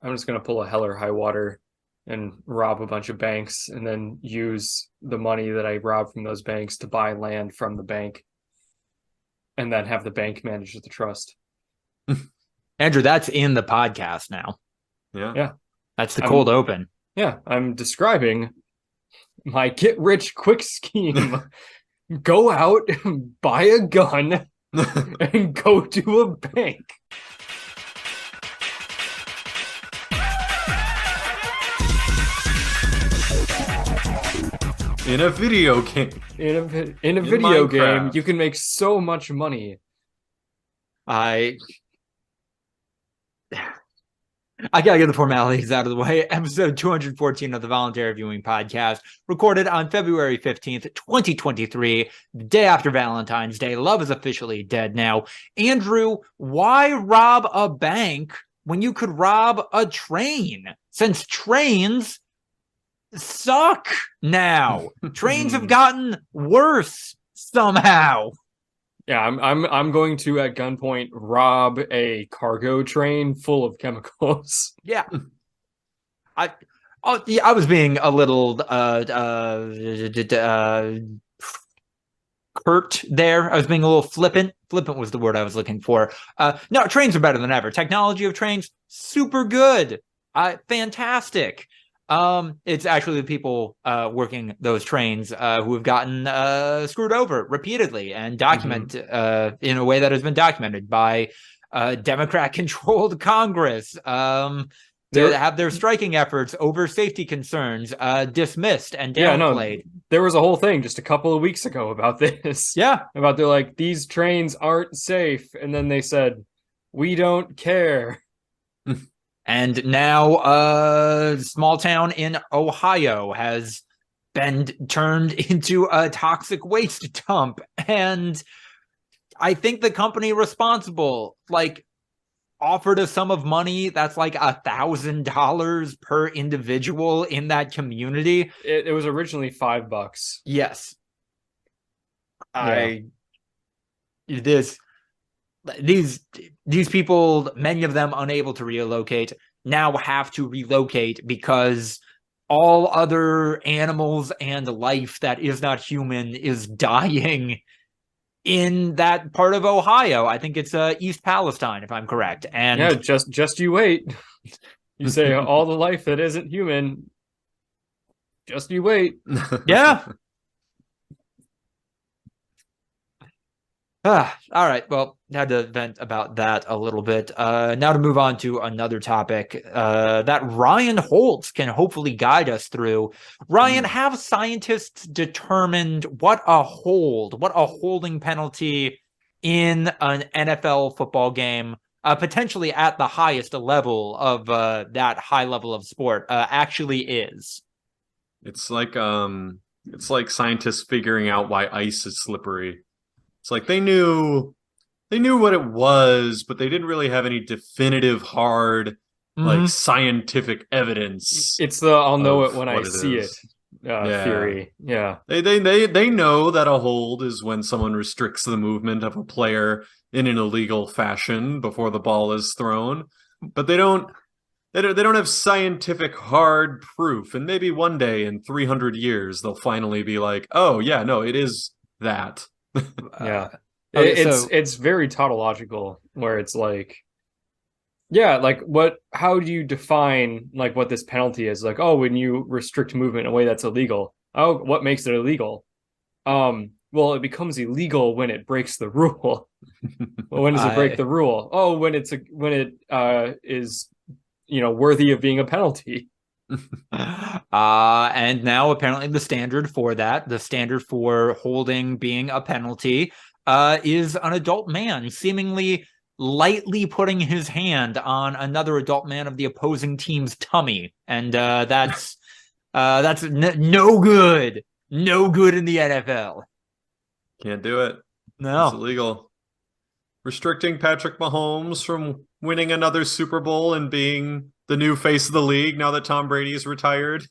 I'm just gonna pull a hell or high water and rob a bunch of banks, and then use the money that I robbed from those banks to buy land from the bank, and then have the bank manage the trust. Andrew, that's in the podcast now. Yeah. Yeah, That's the cold I'm open. yeah, I'm describing my get rich quick scheme. Go out, buy a gun, and go to a bank. In a video game. In a video game, you can make so much money. I gotta get the formalities out of the way. Episode 214 of the Voluntary Viewing podcast, recorded on February 15th, 2023, the day after Valentine's Day. Love is officially dead now. Andrew, why rob a bank when you could rob a train? Since trains suck now. Trains have gotten worse somehow. Yeah, I'm going to at gunpoint rob a cargo train full of chemicals. Yeah. I was being a little curt there. I was being a little flippant. Flippant was the word I was looking for. No, trains are better than ever. Technology of trains, super good. Fantastic. It's actually the people working those trains who have gotten screwed over repeatedly and document in a way that has been documented by Democrat-controlled Congress to have their striking efforts over safety concerns dismissed and downplayed. Yeah, no, there was a whole thing just a couple of weeks ago about this. Yeah. About they're like, these trains aren't safe. And then they said, we don't care. And now a small town in Ohio has been turned into a toxic waste dump. And I think the company responsible, offered a sum of money that's like $1,000 per individual in that community. It was originally $5. Yes. Yeah. These people, many of them unable to relocate, now have to relocate because all other animals and life that is not human is dying in that part of Ohio. I think it's East Palestine, if I'm correct. And yeah, just you wait. You say all the life that isn't human, just you wait. Yeah. All right. Well, had to vent about that a little bit. Now to move on to another topic that Ryan Holtz can hopefully guide us through. Ryan, have scientists determined what a holding penalty in an NFL football game, potentially at the highest level of that high level of sport, actually is? It's like scientists figuring out why ice is slippery. It's like they knew what it was, but they didn't really have any definitive hard scientific evidence. It's the I'll know it when I see it theory. Yeah. They know that a hold is when someone restricts the movement of a player in an illegal fashion before the ball is thrown, but they don't have scientific hard proof. And maybe one day in 300 years they'll finally be like, "Oh, yeah, no, it is that." Yeah. Okay, it's very tautological, where it's like, how do you define what this penalty is? Like, oh, when you restrict movement in a way that's illegal. Oh, what makes it illegal? Well, it becomes illegal when it breaks the rule. Well, when does it break the rule? Oh, when it is worthy of being a penalty. And now apparently the standard for holding being a penalty is an adult man seemingly lightly putting his hand on another adult man of the opposing team's tummy, and that's no good in the NFL. Can't do it. No, it's illegal. Restricting Patrick Mahomes from winning another Super Bowl and being the new face of the league now that Tom Brady is retired.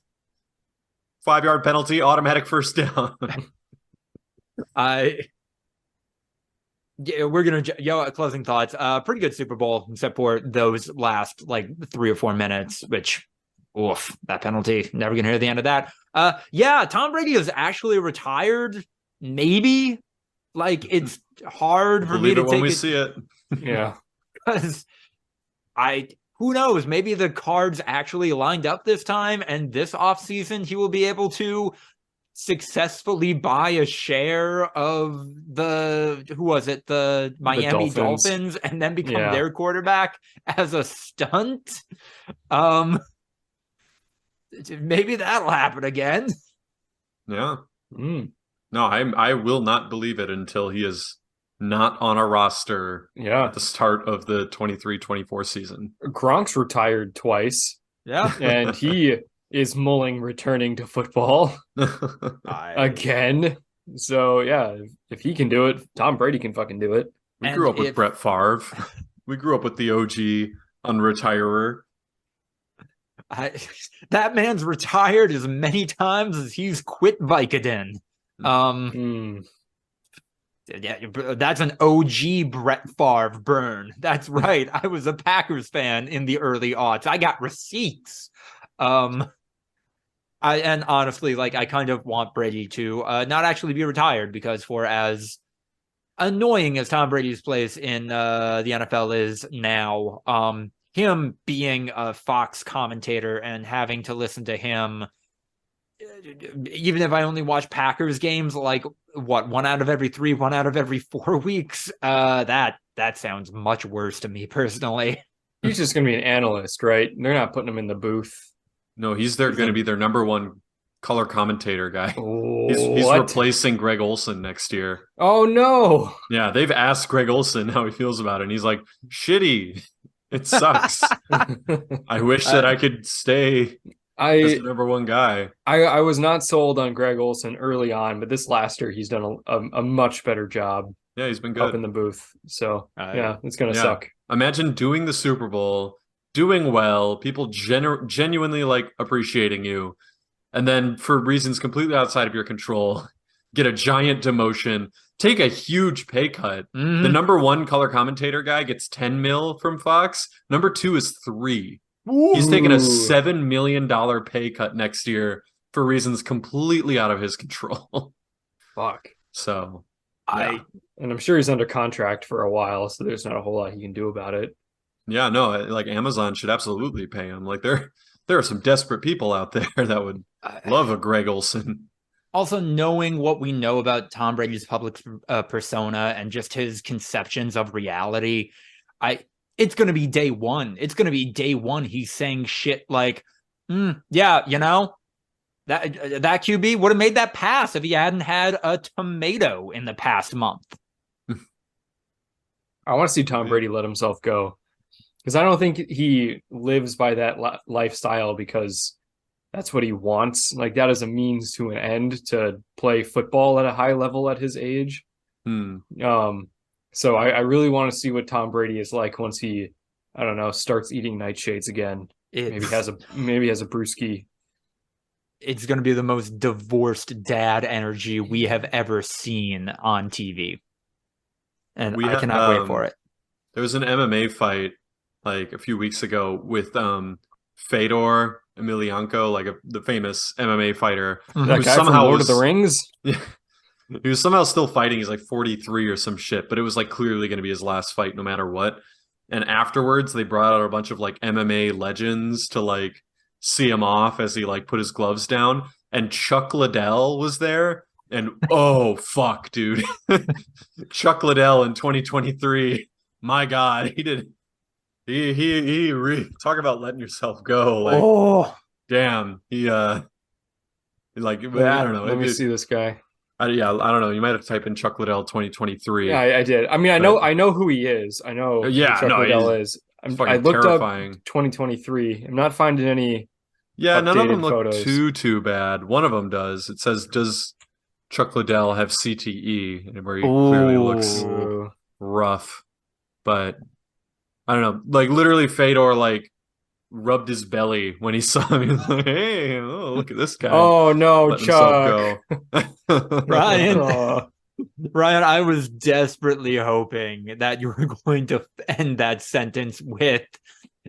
5-yard penalty, automatic first down. Yeah, we're gonna closing thoughts. Pretty good Super Bowl, except for those last like 3 or 4 minutes, which, oof, that penalty. Never gonna hear the end of that. Yeah, Tom Brady is actually retired. Maybe, like, it's hard for me Believe to it when take we it see it. Yeah. because who knows? Maybe the cards actually lined up this time, and this offseason he will be able to successfully buy a share of the Miami Dolphins, and then become their quarterback as a stunt. Maybe that'll happen again. Yeah. No, I will not believe it until he is not on a roster at the start of the 23-24 season. Gronk's retired twice. Yeah. And he is mulling returning to football again. So yeah, if he can do it, Tom Brady can fucking do it. We grew up with Brett Favre. We grew up with the OG unretirer. That man's retired as many times as he's quit Vicodin. Yeah, that's an OG Brett Favre burn. That's right. I was a Packers fan in the early aughts. I got receipts. And honestly, like, I kind of want Brady to not actually be retired, because for as annoying as Tom Brady's place in the NFL is now, him being a Fox commentator and having to listen to him, even if I only watch Packers games, like, what, 1 out of every 3, 1 out of every 4 weeks, that sounds much worse to me personally. He's just going to be an analyst, right? They're not putting him in the booth. No, he's going to be their number 1 color commentator guy. He's replacing Greg Olson next year. Oh, no. Yeah, they've asked Greg Olson how he feels about it, and he's like, shitty. It sucks. I wish that I could stay as the number 1 guy. I was not sold on Greg Olson early on, but this last year he's done a much better job. Yeah, he's been good up in the booth. So yeah, it's gonna suck. Imagine doing the Super Bowl, doing well, people genuinely like appreciating you, and then for reasons completely outside of your control, get a giant demotion, take a huge pay cut. The number 1 color commentator guy gets 10 mil from Fox. Number 2 is 3. He's taking a $7 million pay cut next year for reasons completely out of his control. Fuck. So and I'm sure he's under contract for a while, so there's not a whole lot he can do about it. Yeah, no, like Amazon should absolutely pay him. Like there are some desperate people out there that would love a Greg Olson. Also, knowing what we know about Tom Brady's public persona and just his conceptions of reality, it's going to be day one. It's going to be day one. He's saying shit like, yeah, you know, that QB would have made that pass if he hadn't had a tomato in the past month. I want to see Tom Brady let himself go, because I don't think he lives by that lifestyle because that's what he wants. Like, that is a means to an end to play football at a high level at his age. So I really want to see what Tom Brady is like once he, I don't know, starts eating nightshades again. Maybe has a brewski. It's going to be the most divorced dad energy we have ever seen on TV. And I cannot wait for it. There was an MMA fight like a few weeks ago with Fedor Emelianenko, like the famous MMA fighter. That guy from Lord of the Rings? Yeah. He was somehow still fighting. He's like 43 or some shit, but it was like clearly going to be his last fight no matter what. And afterwards, they brought out a bunch of like MMA legends to like see him off as he like put his gloves down. And Chuck Liddell was there. And oh, fuck, dude. Chuck Liddell in 2023. My God, he did. He talk about letting yourself go. Like, damn. He like, I don't know. Let me see this guy. I don't know. You might have to type in Chuck Liddell 2023. Yeah, I did. I mean, I know who he is. I know who Chuck Liddell is. I looked terrifying. Up 2023. I'm not finding any. Yeah, none of them look too bad. One of them does. It says, "Does Chuck Liddell have CTE?" Where he clearly looks rough. But I don't know. Like, literally, Fedor like rubbed his belly when he saw me. He was like, "Hey, look at this guy." Oh no, Chuck! Ryan. Ryan, I was desperately hoping that you were going to end that sentence with,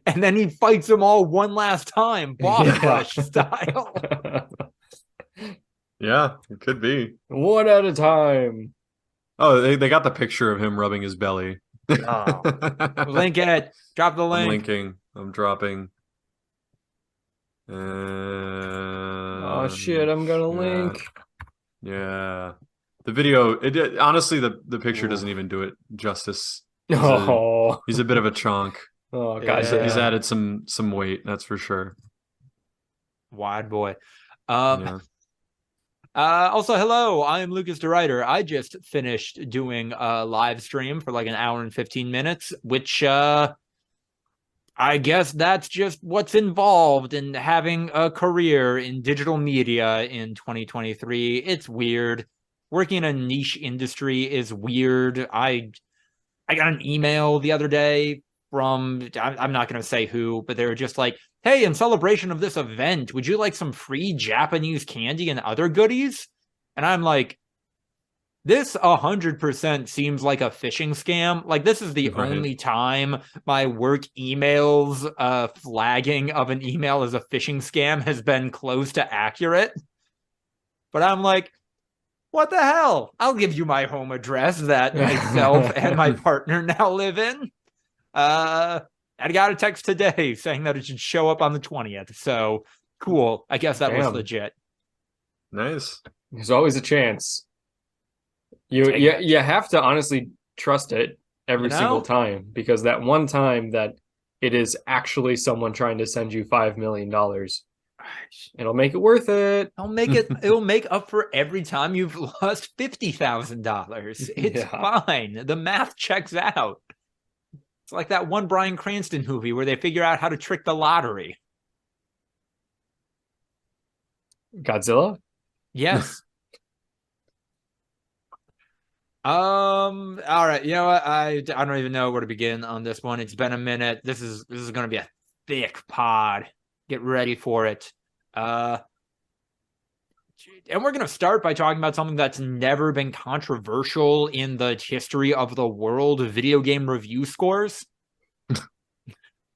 and then he fights them all one last time, boss rush style. Yeah, it could be. One at a time. Oh, they got the picture of him rubbing his belly. Oh. Link it. Drop the link. I'm linking. I'm dropping. Oh shit, I'm gonna link. Yeah. The video, honestly, the picture doesn't even do it justice. He's a bit of a chonk. Oh god, He's added some weight, that's for sure. Wide boy. Also, hello, I am Lucas DeRuyter. I just finished doing a live stream for like an hour and 15 minutes, which I guess that's just what's involved in having a career in digital media in 2023. It's weird. Working in a niche industry is weird. I got an email the other day from, I'm not going to say who, but they were just like, hey, in celebration of this event, would you like some free Japanese candy and other goodies? And I'm like, this 100% seems like a phishing scam. Like, this is the only time my work emails flagging of an email as a phishing scam has been close to accurate. But I'm like, what the hell? I'll give you my home address that myself and my partner now live in. I got a text today saying that it should show up on the 20th. So cool. I guess that was legit. Nice. There's always a chance. You have to honestly trust it every single time, because that one time that it is actually someone trying to send you $5 million, it'll make it worth it. It'll make up for every time you've lost $50,000. It's fine. The math checks out. It's like that one Bryan Cranston movie where they figure out how to trick the lottery. Godzilla? Yes. All right. You know what? I don't even know where to begin on this one. It's been a minute. This is going to be a thick pod. Get ready for it. And we're going to start by talking about something that's never been controversial in the history of the world, video game review scores.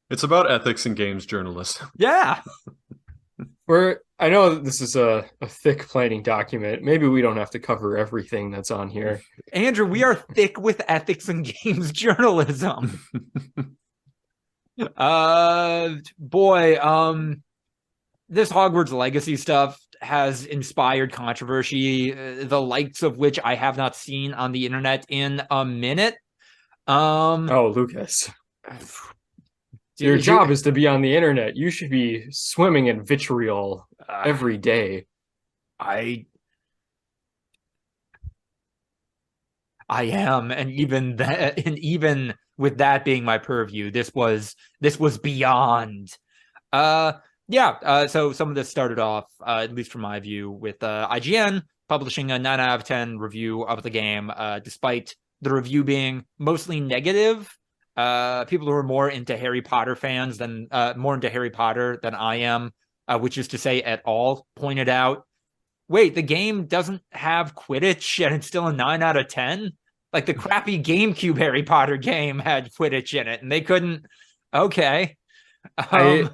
It's about ethics in games journalism. Yeah. I know this is a thick planning document. Maybe we don't have to cover everything that's on here. Andrew, we are thick with ethics in games journalism. This Hogwarts Legacy stuff has inspired controversy, the likes of which I have not seen on the internet in a minute. Lucas. Your job is to be on the internet. You should be swimming in vitriol every day. I am, and even with that being my purview, this was beyond. So some of this started off, at least from my view, with IGN publishing a 9 out of 10 review of the game, despite the review being mostly negative. People who are more into Harry Potter than I am, which is to say at all, pointed out, wait, the game doesn't have Quidditch and it's still a 9 out of 10? Like the crappy GameCube Harry Potter game had Quidditch in it and they couldn't. Okay. I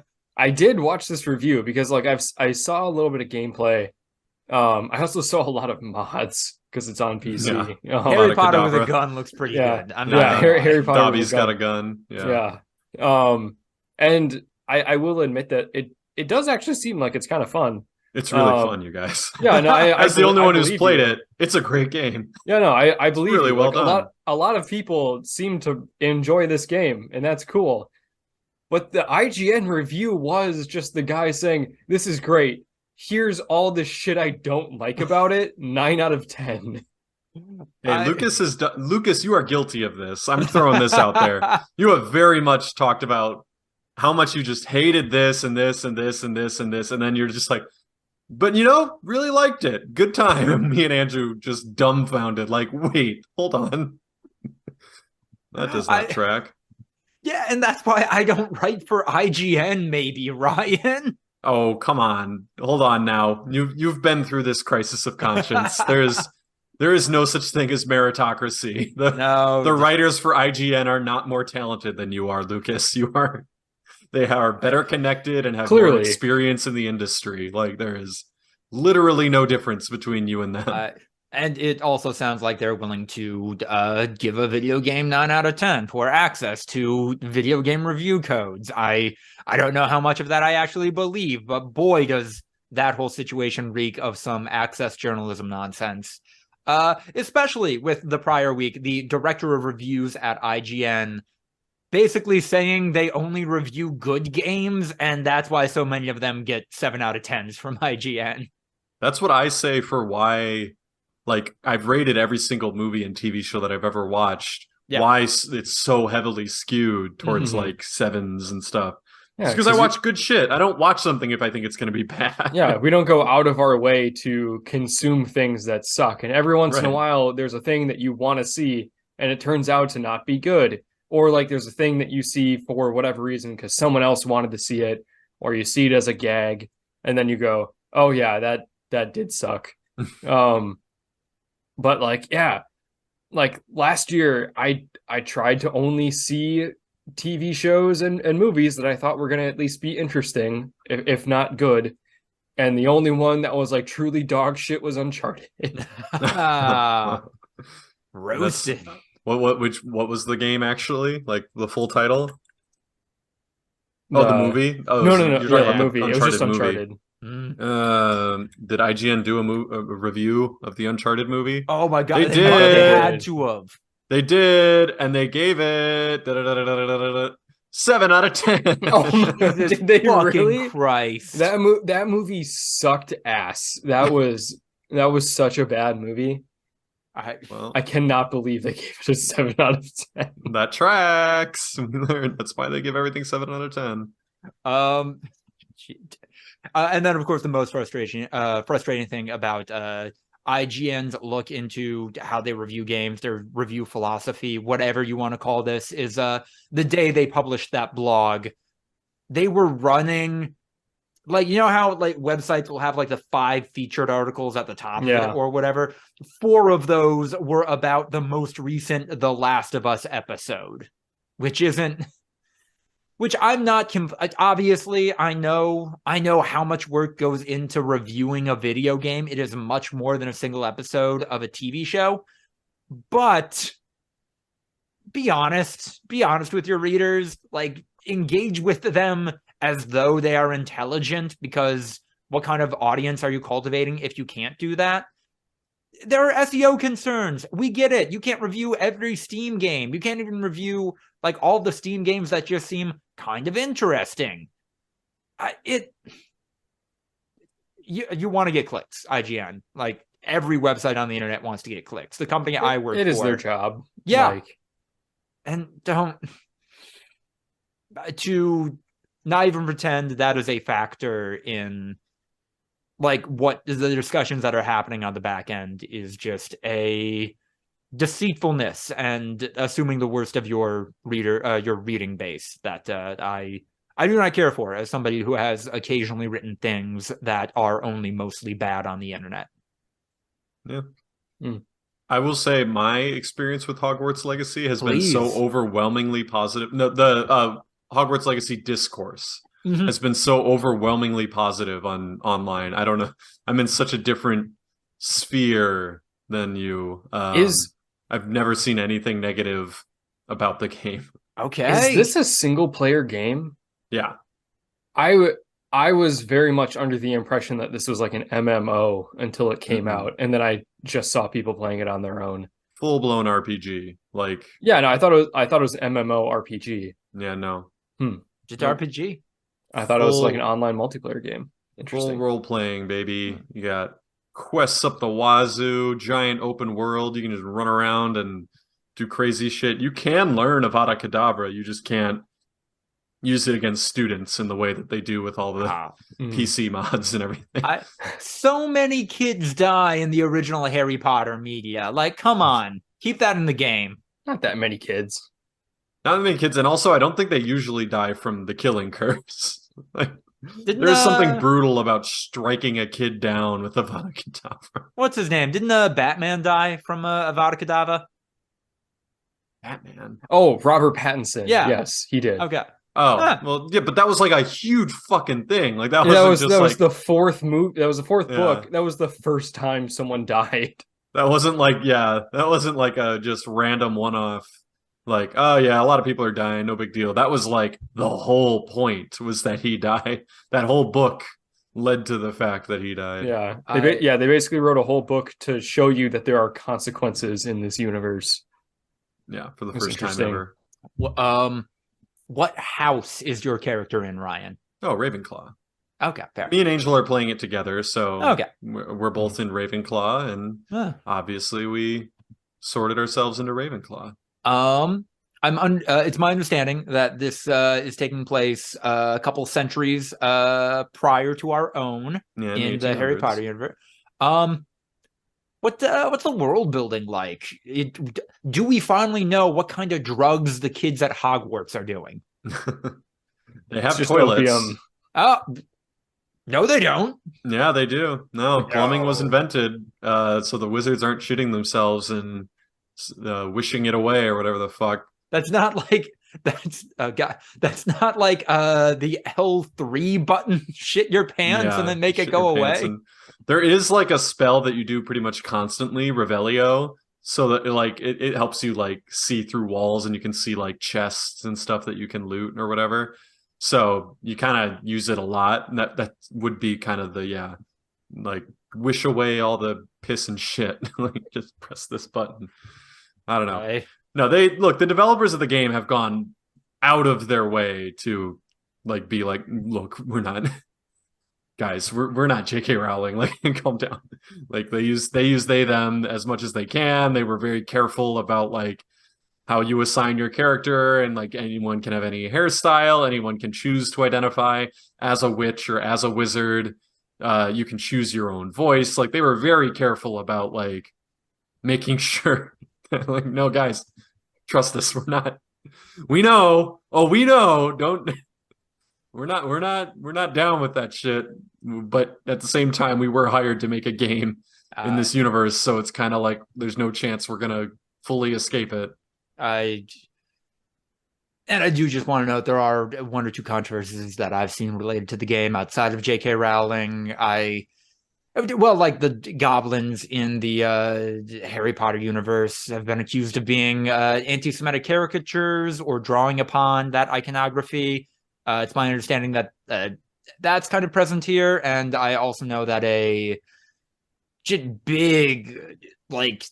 did watch this review because I saw a little bit of gameplay. I also saw a lot of mods because it's on PC. Yeah. Harry Potter with a gun looks pretty good. Harry Potter. Dobby's got a gun. Yeah. And I will admit that it does actually seem like it's kind of fun. It's really fun, you guys. Yeah, no, as the only one who's played it, it's a great game. Yeah, no, I believe really well done. A lot of people seem to enjoy this game, and that's cool. But the IGN review was just the guy saying, "This is great. Here's all the shit I don't like about it. 9 out of 10." Hey, Lucas, you are guilty of this. I'm throwing this out there. You have very much talked about how much you just hated this and this and this and this and this, and then you're just like, but really liked it. Good time. And me and Andrew just dumbfounded, like, wait, hold on. That does not track. Yeah, and that's why I don't write for IGN, maybe, Ryan. Oh, come on. Hold on now. You've been through this crisis of conscience. There is no such thing as meritocracy. No, The writers for IGN are not more talented than you are, Lucas. They are better connected and have more Clearly. experience in the industry. Like, there is literally no difference between you and them. And it also sounds like they're willing to give a video game 9 out of 10 for access to video game review codes. I don't know how much of that I actually believe, but boy, does that whole situation reek of some access journalism nonsense. Especially with the prior week, the director of reviews at IGN basically saying they only review good games, and that's why so many of them get 7 out of 10s from IGN. That's what I say for why, like, I've rated every single movie and TV show that I've ever watched. Yeah. Why it's so heavily skewed towards like 7s and stuff. Yeah, because I watch good shit. I don't watch something if I think it's going to be bad. Yeah, we don't go out of our way to consume things that suck. And every once in a while, there's a thing that you want to see, and it turns out to not be good. Or like there's a thing that you see for whatever reason because someone else wanted to see it, or you see it as a gag, and then you go, "Oh yeah, that did suck." But like, yeah, like last year, I tried to only see TV shows and movies that I thought were going to at least be interesting, if not good. And the only one that was like truly dog shit was Uncharted. Roasted. What was the game actually? Like the full title? The movie? Oh, no. You're talking about the movie. It was just Uncharted. Did IGN do a review of the Uncharted movie? Oh my god, they did. They had to have. They did, and they gave it 7 out of 10. Oh, did they really? Christ. That movie sucked ass. That was such a bad movie. I cannot believe they gave it a 7 out of 10. That tracks. That's why they give everything 7 out of 10. And then, of course, the most frustrating thing about IGN's look into how they review games, their review philosophy, whatever you want to call this, is the day they published that blog, they were running, like, you know how like websites will have like the 5 featured articles at the top or whatever? 4 of those were about the most recent The Last of Us episode, which I'm not obviously I know how much work goes into reviewing a video game. It is much more than a single episode of a TV show. But be honest with your readers, like engage with them as though they are intelligent, because what kind of audience are you cultivating if you can't do that? There are SEO concerns. We get it. You can't review every Steam game. You can't even review like all the Steam games that just seem kind of interesting. You want to get clicks, IGN. Like every website on the internet wants to get clicks. The company I work for. It is their job. Yeah. And don't to not even pretend that is a factor in like what the discussions that are happening on the back end is just a deceitfulness and assuming the worst of your reading base that I do not care for as somebody who has occasionally written things that are only mostly bad on the internet. Yeah. I will say my experience with Hogwarts Legacy has been so overwhelmingly positive. No, the Hogwarts Legacy discourse has been so overwhelmingly positive online. I don't know. I'm in such a different sphere than you. I've never seen anything negative about the game. Okay. Is this a single player game? Yeah. I was very much under the impression that this was like an MMO until it came out, and then I just saw people playing it on their own. Full blown RPG. Like, yeah, no, I thought it was MMO RPG. Yeah, no. Just RPG. I thought it was like an online multiplayer game. Interesting. Full role playing, baby. You got quests up the wazoo, giant open world. You can just run around and do crazy shit. You can learn Avada Kedavra. You just can't use it against students in the way that they do with all the PC mods and everything. So many kids die in the original Harry Potter media. Like, come on. Keep that in the game. Not that many kids. Not that many kids. And also, I don't think they usually die from the killing curse. There's something brutal about striking a kid down with a Avada Kedavra. What's his name? Didn't Batman die from Avada Kedavra? Batman. Oh, Robert Pattinson. Yeah. Yes, he did. Okay. Oh, well, yeah, but that was like a huge fucking thing. Like that Yeah, wasn't that was just the fourth movie. That was the fourth Yeah. book. That was the first time someone died. that wasn't like a just random one-off. Like, oh yeah, a lot of people are dying, no big deal. That was like the whole point was that he died. That whole book led to the fact that he died. Yeah, they basically wrote a whole book to show you that there are consequences in this universe. Yeah, for the That's first time interesting. ever. What house is your character in, Ryan? Oh, Ravenclaw. Okay, fair. Me and Angel are playing it together, so Okay. we're both in Ravenclaw, and obviously we sorted ourselves into Ravenclaw. It's my understanding that this is taking place a couple centuries prior to our own in the Harry Potter universe. What's the world building like? Do we finally know what kind of drugs the kids at Hogwarts are doing? They have just toilets. opium. No, they don't. Yeah, they do. No, plumbing was invented, so the wizards aren't shitting themselves and wishing it away or whatever the fuck. That's not like that's not like the L3 button. Shit your pants and then make it go away. There is like a spell that you do pretty much constantly, Revelio, so that it helps you like see through walls and you can see like chests and stuff that you can loot or whatever. So you kind of use it a lot. And that would be kind of the like wish away all the piss and shit. Like just press this button. I don't know. Okay. No, the developers of the game have gone out of their way to like be like, look, we're not guys, we're not JK Rowling, like calm down. Like they use they them as much as they can. They were very careful about like how you assign your character, and like anyone can have any hairstyle, anyone can choose to identify as a witch or as a wizard. You can choose your own voice. Like they were very careful about like making sure like, no guys, trust us, we know don't we're not down with that shit, but at the same time we were hired to make a game in this universe, so it's kind of like there's no chance we're gonna fully escape it. I do just want to note there are one or two controversies that I've seen related to the game outside of J.K. Rowling. Like the goblins in the Harry Potter universe have been accused of being anti-Semitic caricatures or drawing upon that iconography. It's my understanding that that's kind of present here, and I also know that a big like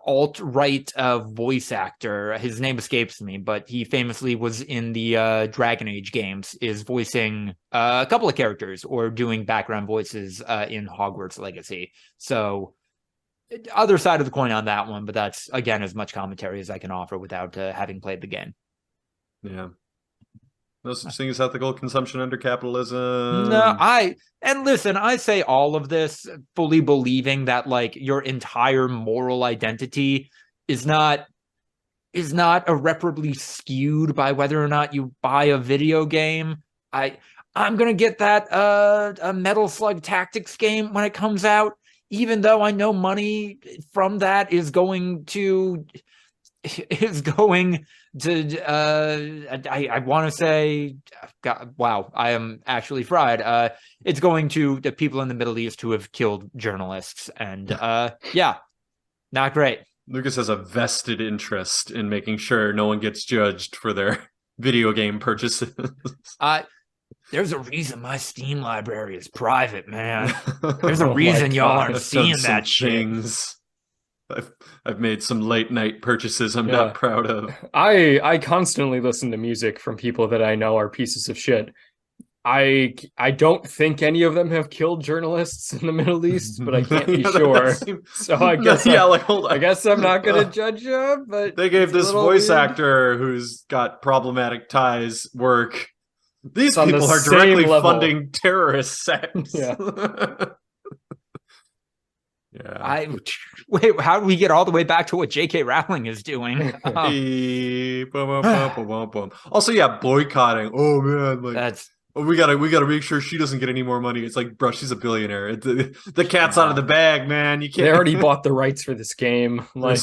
alt-right voice actor, his name escapes me, but he famously was in the Dragon Age games, is voicing a couple of characters or doing background voices in Hogwarts Legacy. So other side of the coin on that one, but that's again as much commentary as I can offer without having played the game. Yeah. No such thing as ethical consumption under capitalism. No, I say all of this fully believing that like your entire moral identity is not irreparably skewed by whether or not you buy a video game. I'm gonna get that a Metal Slug Tactics game when it comes out, even though I know money from that is going to I want to say, God, wow, I am actually fried. It's going to the people in the Middle East who have killed journalists, and yeah, not great. Lucas has a vested interest in making sure no one gets judged for their video game purchases. There's a reason my Steam library is private, man. There's a reason y'all aren't seeing that shit. I've made some late night purchases I'm not proud of. I constantly listen to music from people that I know are pieces of shit. I don't think any of them have killed journalists in the Middle East, but I can't be sure. So I guess hold on. I guess I'm not gonna judge you, but they gave this voice actor who's got problematic ties work. These people are directly funding terrorist sects. Yeah. Yeah. Wait, how do we get all the way back to what J.K. Rowling is doing? Also, yeah, boycotting. Oh man, like we gotta make sure she doesn't get any more money. It's like, bro, she's a billionaire. The cat's out of the bag, man. You can't. They already bought the rights for this game. Like,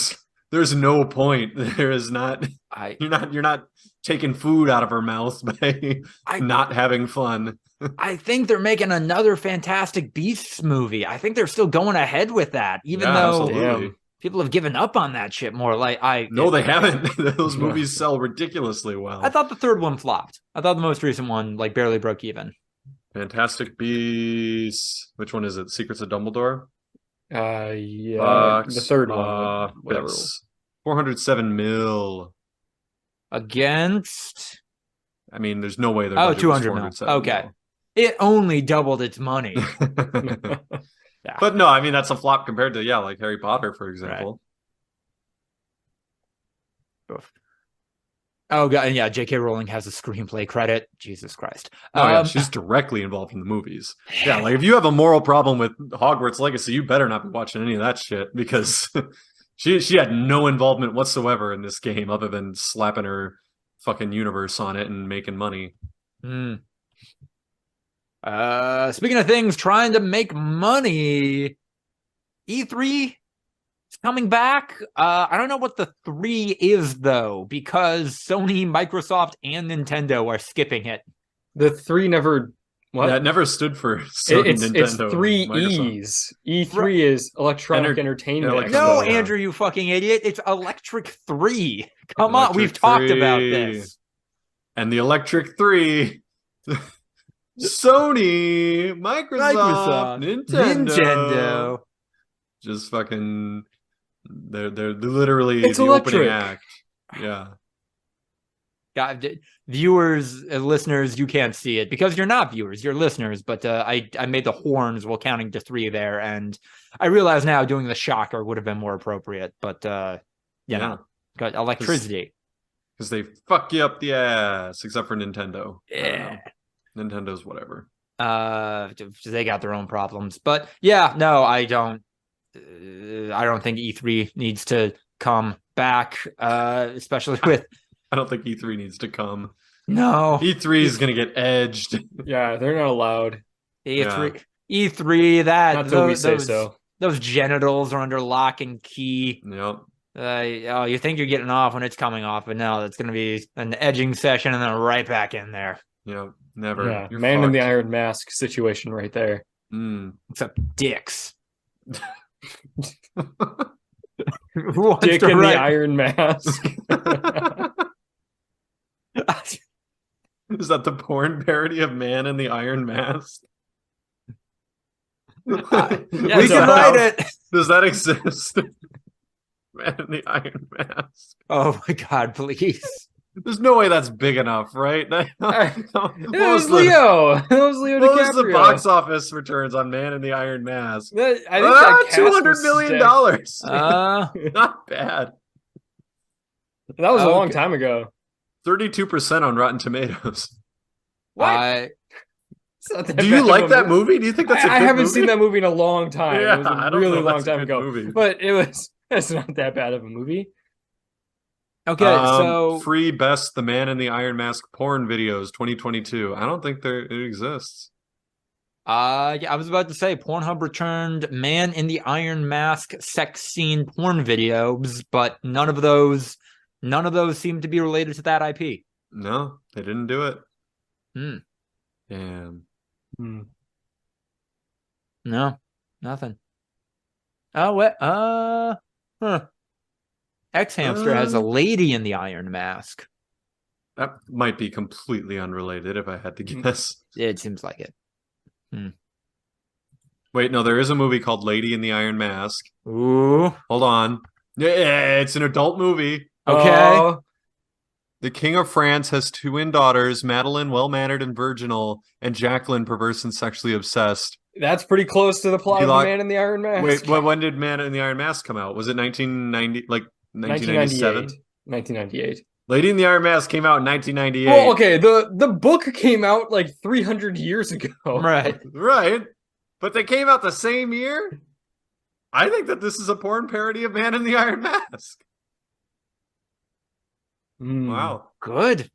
there's no point. There is not. I You're not taking food out of her mouth by not having fun. I think they're making another Fantastic Beasts movie. I think they're still going ahead with that, even though absolutely. people have given up on that shit more. Like they haven't. Those movies sell ridiculously well. I thought the third one flopped. I thought the most recent one like barely broke even. Fantastic Beasts. Which one is it? Secrets of Dumbledore? Yeah, the third one. Whatever. 407 mil. Against? I mean, there's no way they're 200 mil. Okay. Mil. It only doubled its money. Yeah. But no, I mean, that's a flop compared to, like Harry Potter, for example. Right. Oh, God. Yeah, J.K. Rowling has a screenplay credit. Jesus Christ. Oh, yeah, she's directly involved in the movies. Yeah, like if you have a moral problem with Hogwarts Legacy, you better not be watching any of that shit because she had no involvement whatsoever in this game other than slapping her fucking universe on it and making money. Speaking of things trying to make money, E3 is coming back. I don't know what the 3 is though, because Sony, Microsoft, and Nintendo are skipping it. The 3 never. What? That never stood for Sony, Nintendo. It's 3 E's. E3 is Electronic Entertainment. No, Andrew, you fucking idiot! It's Electric 3. Come on, we've talked about this. And the Electric 3. Sony, Microsoft, Nintendo. Just fucking they're literally it's the electric. Opening act. Yeah. God, viewers and listeners, you can't see it because you're not viewers, you're listeners, but I made the horns while counting to 3 there, and I realize now doing the shocker would have been more appropriate, but got electricity. Because they fuck you up the ass, except for Nintendo. Yeah. Nintendo's whatever. They got their own problems. But yeah, no, I don't think E3 needs to come back, especially with I don't think E3 needs to come. No. E3 is going to get edged. Yeah, they're not allowed. E3, that not till we say so. Those genitals are under lock and key. Yep. You think you're getting off when it's coming off, but no, it's going to be an edging session and then right back in there. Yep, never. Yeah, You're man fucked. in the Iron Mask situation right there. Except dicks. Dick in the Iron Mask. Is that the porn parody of Man in the Iron Mask? We can write it. Does that exist? Man in the Iron Mask. Oh my God, please. There's no way that's big enough, right? It was Leo. It was Leo DiCaprio. What was the box office returns on Man in the Iron Mask? I think that $200 million. Not bad. That was a long time ago. 32% on Rotten Tomatoes. What? Do you like that movie? Do you think that's a good movie? I haven't seen that movie in a long time. Yeah, it was a really long time ago. Movie. But it's not that bad of a movie. Okay, so free best The Man in the Iron Mask porn videos 2022. I don't think it exists. I was about to say Pornhub returned Man in the Iron Mask sex scene porn videos, but none of those seem to be related to that IP. No, they didn't do it. Damn. Hmm. No, nothing. Oh, what? X-Hamster has a lady in the Iron Mask. That might be completely unrelated if I had to guess. It seems like it. Wait, no, there is a movie called Lady in the Iron Mask. Ooh. Hold on. Yeah, it's an adult movie. Okay. The King of France has 2 twin daughters, Madeline, well-mannered and virginal, and Jacqueline, perverse and sexually obsessed. That's pretty close to the plot of Man in the Iron Mask. Wait, when did Man in the Iron Mask come out? Was it 1997? 1998. Lady in the Iron Mask came out in 1998. Well, okay, the book came out like 300 years ago. Right. Right. But they came out the same year? I think that this is a porn parody of Man in the Iron Mask. Wow. Good.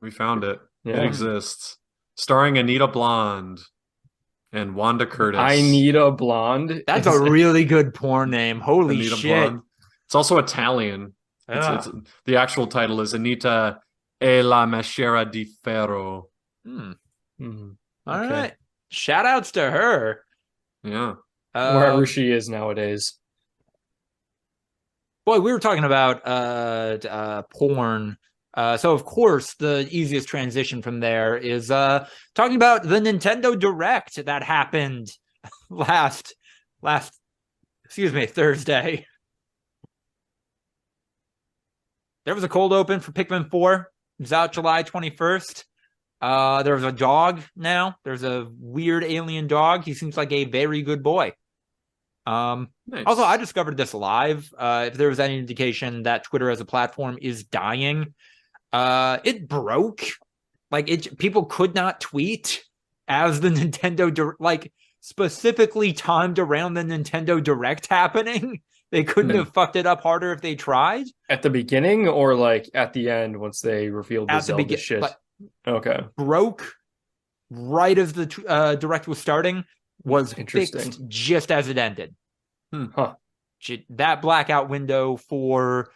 We found it. Yeah. It exists. starring Anita Blonde and Wanda Curtis. I Need a Blonde. That's a really good porn name. Holy Anita shit. Blonde. It's also Italian. It's the actual title is Anita e la Machera di Ferro. All right. Shout outs to her. Yeah. Wherever she is nowadays. Boy, we were talking about porn. So of course the easiest transition from there is talking about the Nintendo Direct that happened last Thursday. There was a cold open for Pikmin 4. It's out July 21st. There's a dog now. There's a weird alien dog. He seems like a very good boy. Nice. Also, I discovered this live. If there was any indication that Twitter as a platform is dying, it broke. Like people could not tweet as the Nintendo specifically timed around the Nintendo Direct happening. They couldn't have fucked it up harder if they tried. At the beginning or like at the end once they revealed the Zelda shit? Okay. Broke right as the Direct was starting, was interesting. Fixed just as it ended. Huh. That blackout window for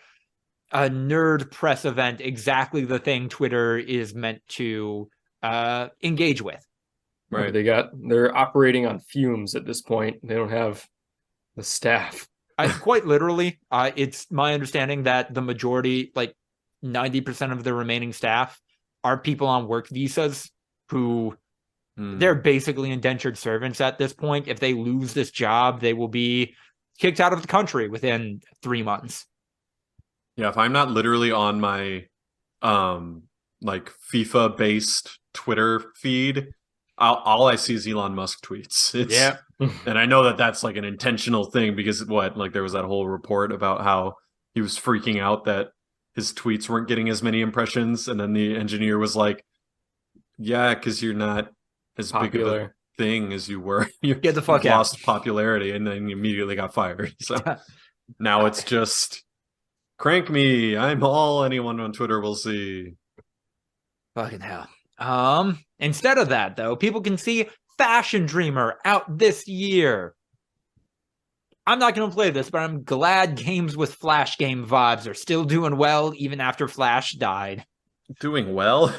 a nerd press event, exactly the thing Twitter is meant to engage with. Right. They're operating on fumes at this point. They don't have the staff. Quite literally, it's my understanding that the majority, like 90% of the remaining staff, are people on work visas who they're basically indentured servants at this point. If they lose this job, they will be kicked out of the country within 3 months. Yeah, if I'm not literally on my like FIFA based Twitter feed, all I see is Elon Musk tweets. And I know that that's like an intentional thing because there was that whole report about how he was freaking out that his tweets weren't getting as many impressions, and then the engineer was like, "Yeah, because you're not as big of a thing as you were. You get the fuck out. Lost popularity," and then he immediately got fired. So now it's just crank me. I'm all anyone on Twitter will see. Fucking hell. Instead of that, though, people can see Fashion Dreamer out this year. I'm not going to play this, but I'm glad games with Flash game vibes are still doing well, even after Flash died. Doing well?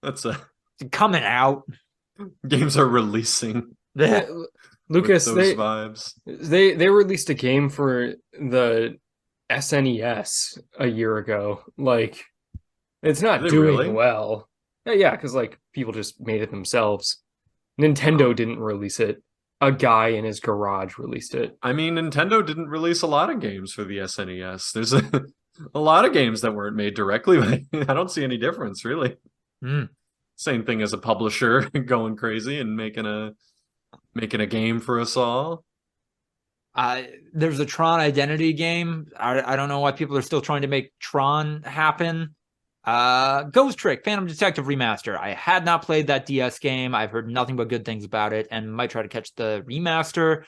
That's coming out. Games are releasing. Lucas, those vibes. They released a game for the SNES a year ago. Like, it's not doing well. Yeah, because like people just made it themselves. Nintendo didn't release it. A guy in his garage released it. I mean, Nintendo didn't release a lot of games for the SNES. There's a lot of games that weren't made directly. But I don't see any difference, really. Same thing as a publisher going crazy and making a game for us all. There's a Tron Identity game. I don't know why people are still trying to make Tron happen. Ghost Trick Phantom Detective Remaster. I had not played that DS game. I've heard nothing but good things about it and might try to catch the remaster.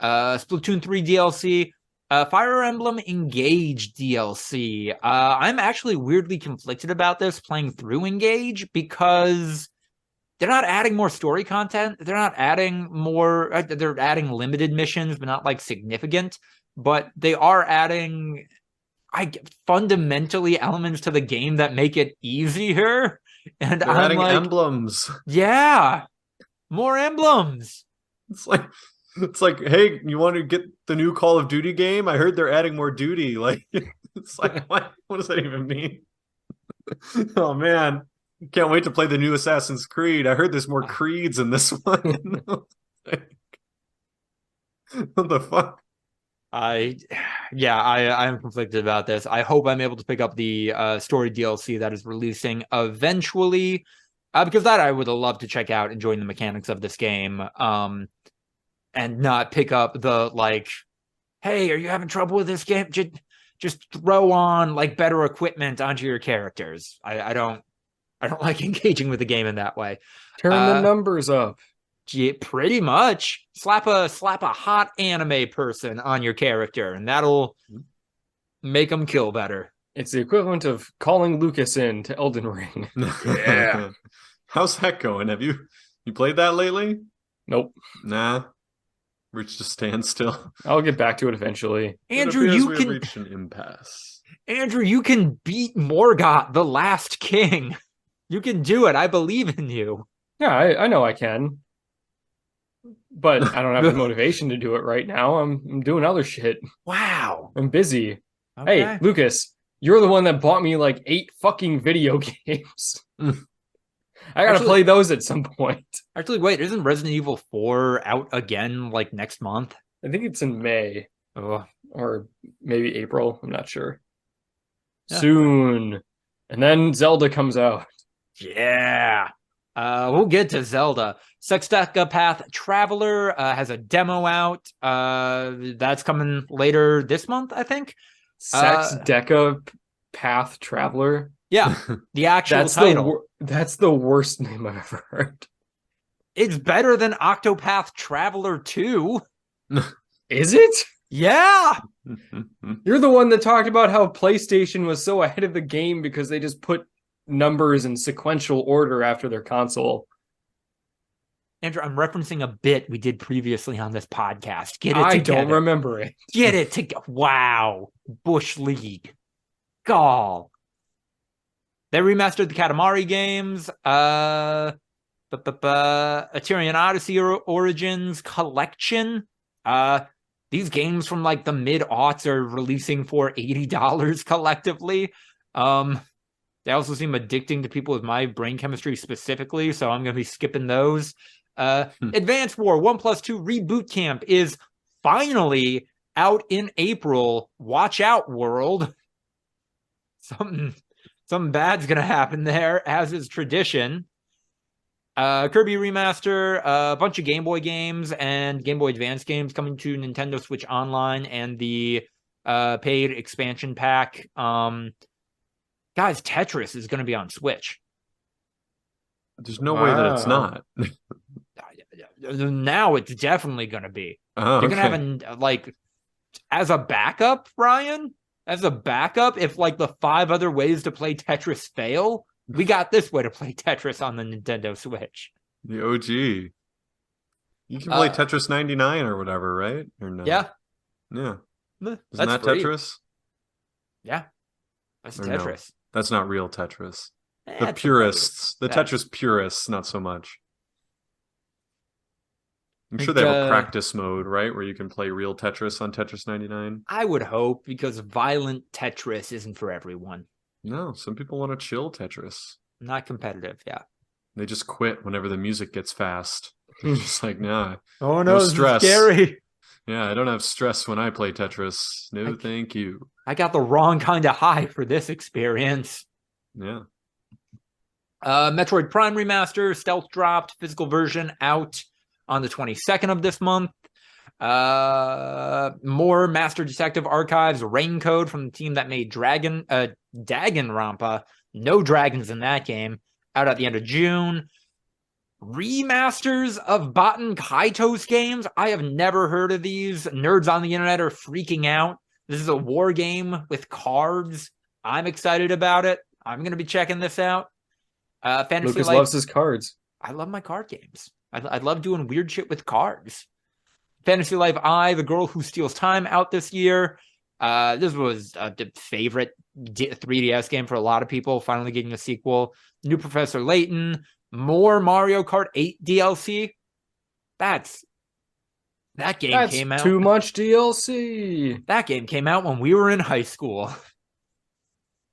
Splatoon 3 DLC. Fire Emblem Engage DLC. I'm actually weirdly conflicted about this playing through Engage because they're not adding more story content. They're not adding more. They're adding limited missions, but not like significant. But they are adding fundamentally elements to the game that make it easier. And they're I'm adding like, emblems. Yeah, more emblems. It's like, hey, you want to get the new Call of Duty game? I heard they're adding more duty. Like, it's like, what does that even mean? Oh man, can't wait to play the new Assassin's Creed. I heard there's more creeds in this one. What the fuck? I'm conflicted about this. I hope I'm able to pick up the story DLC that is releasing eventually, because that I would have loved to check out, enjoying the mechanics of this game, and not pick up the like, hey, are you having trouble with this game? Just throw on like better equipment onto your characters. I don't like engaging with the game in that way. Turn the numbers up. Yeah, pretty much. Slap a hot anime person on your character, and that'll make them kill better. It's the equivalent of calling Lucas in to Elden Ring. Yeah. How's that going? Have you played that lately? Nope. Nah. Reached a standstill. I'll get back to it eventually. Andrew, it appears you we can have reached an impasse. Andrew, you can beat Morgoth, the last king. You can do it. I believe in you. Yeah, I know I can. But I don't have the motivation to do it right now. I'm doing other shit. Wow. I'm busy. Okay. Hey, Lucas, you're the one that bought me like 8 fucking video games. I gotta play those at some point. Actually, wait, isn't Resident Evil 4 out again like next month? I think it's in May. Oh. Or maybe April. I'm not sure. Yeah. Soon. And then Zelda comes out. Yeah. We'll get to Zelda. Sexdecapath Traveler has a demo out. That's coming later this month, I think. Sexdecapath Traveler. Yeah, the actual title. That's the worst name I've ever heard. It's better than Octopath Traveler 2. Is it? Yeah. You're the one that talked about how PlayStation was so ahead of the game because they just put numbers in sequential order after their console. Andrew, I'm referencing a bit we did previously on this podcast. Get it I together. don't remember it. Get it together. Wow. Bush League. Gall. They remastered the Katamari games. Eterian Odyssey Origins Collection. These games from like the mid-aughts are releasing for $80 collectively. They also seem addicting to people with my brain chemistry specifically, so I'm going to be skipping those. Advanced War 1+2 Reboot Camp is finally out in April. Watch out, world. Something bad's going to happen there, as is tradition. Kirby Remaster, a bunch of Game Boy games and Game Boy Advance games coming to Nintendo Switch Online and the paid expansion pack. Guys, Tetris is going to be on Switch. There's no way that it's not. Now it's definitely going to be. Oh, You're going to have as a backup, Ryan? As a backup, if like the 5 other ways to play Tetris fail, we got this way to play Tetris on the Nintendo Switch. The OG. You can play Tetris 99 or whatever, right? Or no? Yeah. Yeah. Isn't That's that free. Tetris? Yeah. That's Or Tetris. No, that's not real Tetris. The That's purists. The That's- Tetris purists, not so much. I'm sure they have a practice mode, right? Where you can play real Tetris on Tetris 99. I would hope, because violent Tetris isn't for everyone. No, some people want to chill Tetris. Not competitive, yeah. They just quit whenever the music gets fast. They're just like, nah. Oh no, this is stress. scary. Yeah, I don't have stress when I play Tetris. No, thank you. I got the wrong kind of high for this experience. Yeah. Metroid Prime Remaster, stealth dropped, physical version out on the 22nd of this month. More Master Detective Archives Rain Code from the team that made Danganronpa. No dragons in that game. Out at the end of June. Remasters of Baten Kaitos games. I have never heard of these. Nerds on the internet are freaking out. This is a war game with cards. I'm excited about it. I'm going to be checking this out. Fantasy Lucas Life. loves his cards. I love my card games. I love doing weird shit with cards. Fantasy Life I, The Girl Who Steals Time, out this year. This was a favorite 3DS game for a lot of people, finally getting a sequel. New Professor Layton. More Mario Kart 8 DLC. That game came out. Too much DLC. That game came out when we were in high school.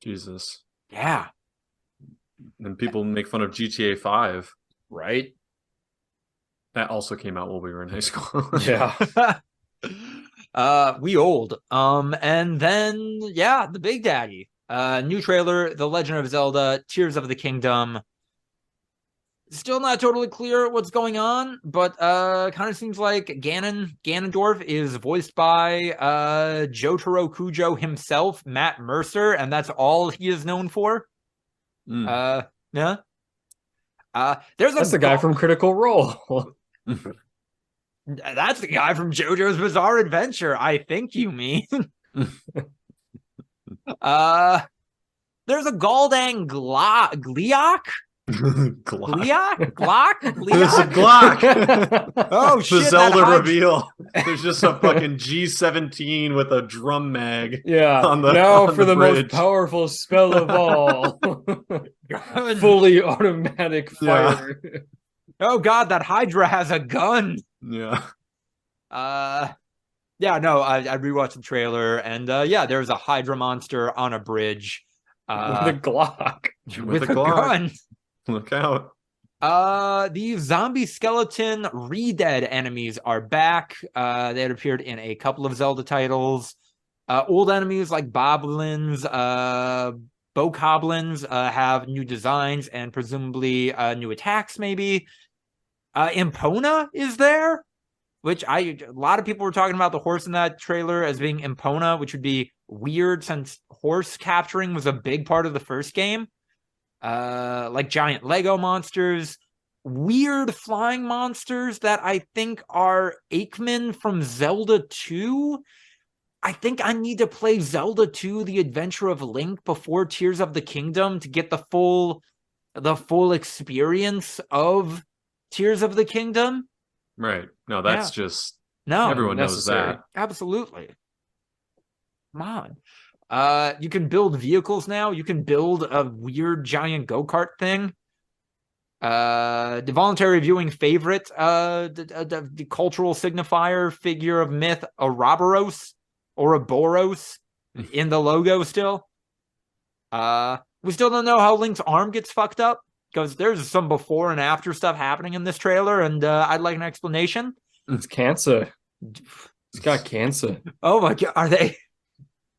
Jesus. Yeah. And people make fun of GTA 5. Right? That also came out while we were in high school. Yeah. We old. And then, yeah, the Big Daddy. New trailer, The Legend of Zelda, Tears of the Kingdom. Still not totally clear what's going on, but kind of seems like Ganondorf is voiced by Jotaro Kujo himself, Matt Mercer, and that's all he is known for. Yeah. That's the guy from Critical Role. That's the guy from JoJo's Bizarre Adventure, I think you mean. There's a Galdang Gliok Glock. Glock? There's a Leon? Glock. Oh, shit. The Zelda that reveal. There's just a fucking G17 with a drum mag. Yeah. On the, now on for the most bridge. powerful spell of all. gun. Fully automatic Yeah. fire. Oh, God, that Hydra has a gun. Yeah. Yeah, no, I rewatched the trailer, and yeah, there's a Hydra monster on a bridge. With a Glock. With a Glock. gun. Look out. The zombie skeleton re-dead enemies are back. They had appeared in a couple of Zelda titles. Old enemies like boblins, bokoblins have new designs and presumably new attacks, maybe. Impona is there, which a lot of people were talking about the horse in that trailer as being Impona, which would be weird since horse capturing was a big part of the first game. Like giant Lego monsters, weird flying monsters that I think are Aikman from Zelda 2. I think I need to play Zelda 2, The Adventure of Link, before Tears of the Kingdom to get the full experience of Tears of the Kingdom. Right. No, that's just no. Everyone knows that. Absolutely. Come on. You can build vehicles now. You can build a weird giant go-kart thing. The voluntary viewing favorite, the cultural signifier figure of myth, Ouroboros or Boros in the logo still. We still don't know how Link's arm gets fucked up, because there's some before and after stuff happening in this trailer, and I'd like an explanation. It's cancer. It's got cancer. Oh my God, are they?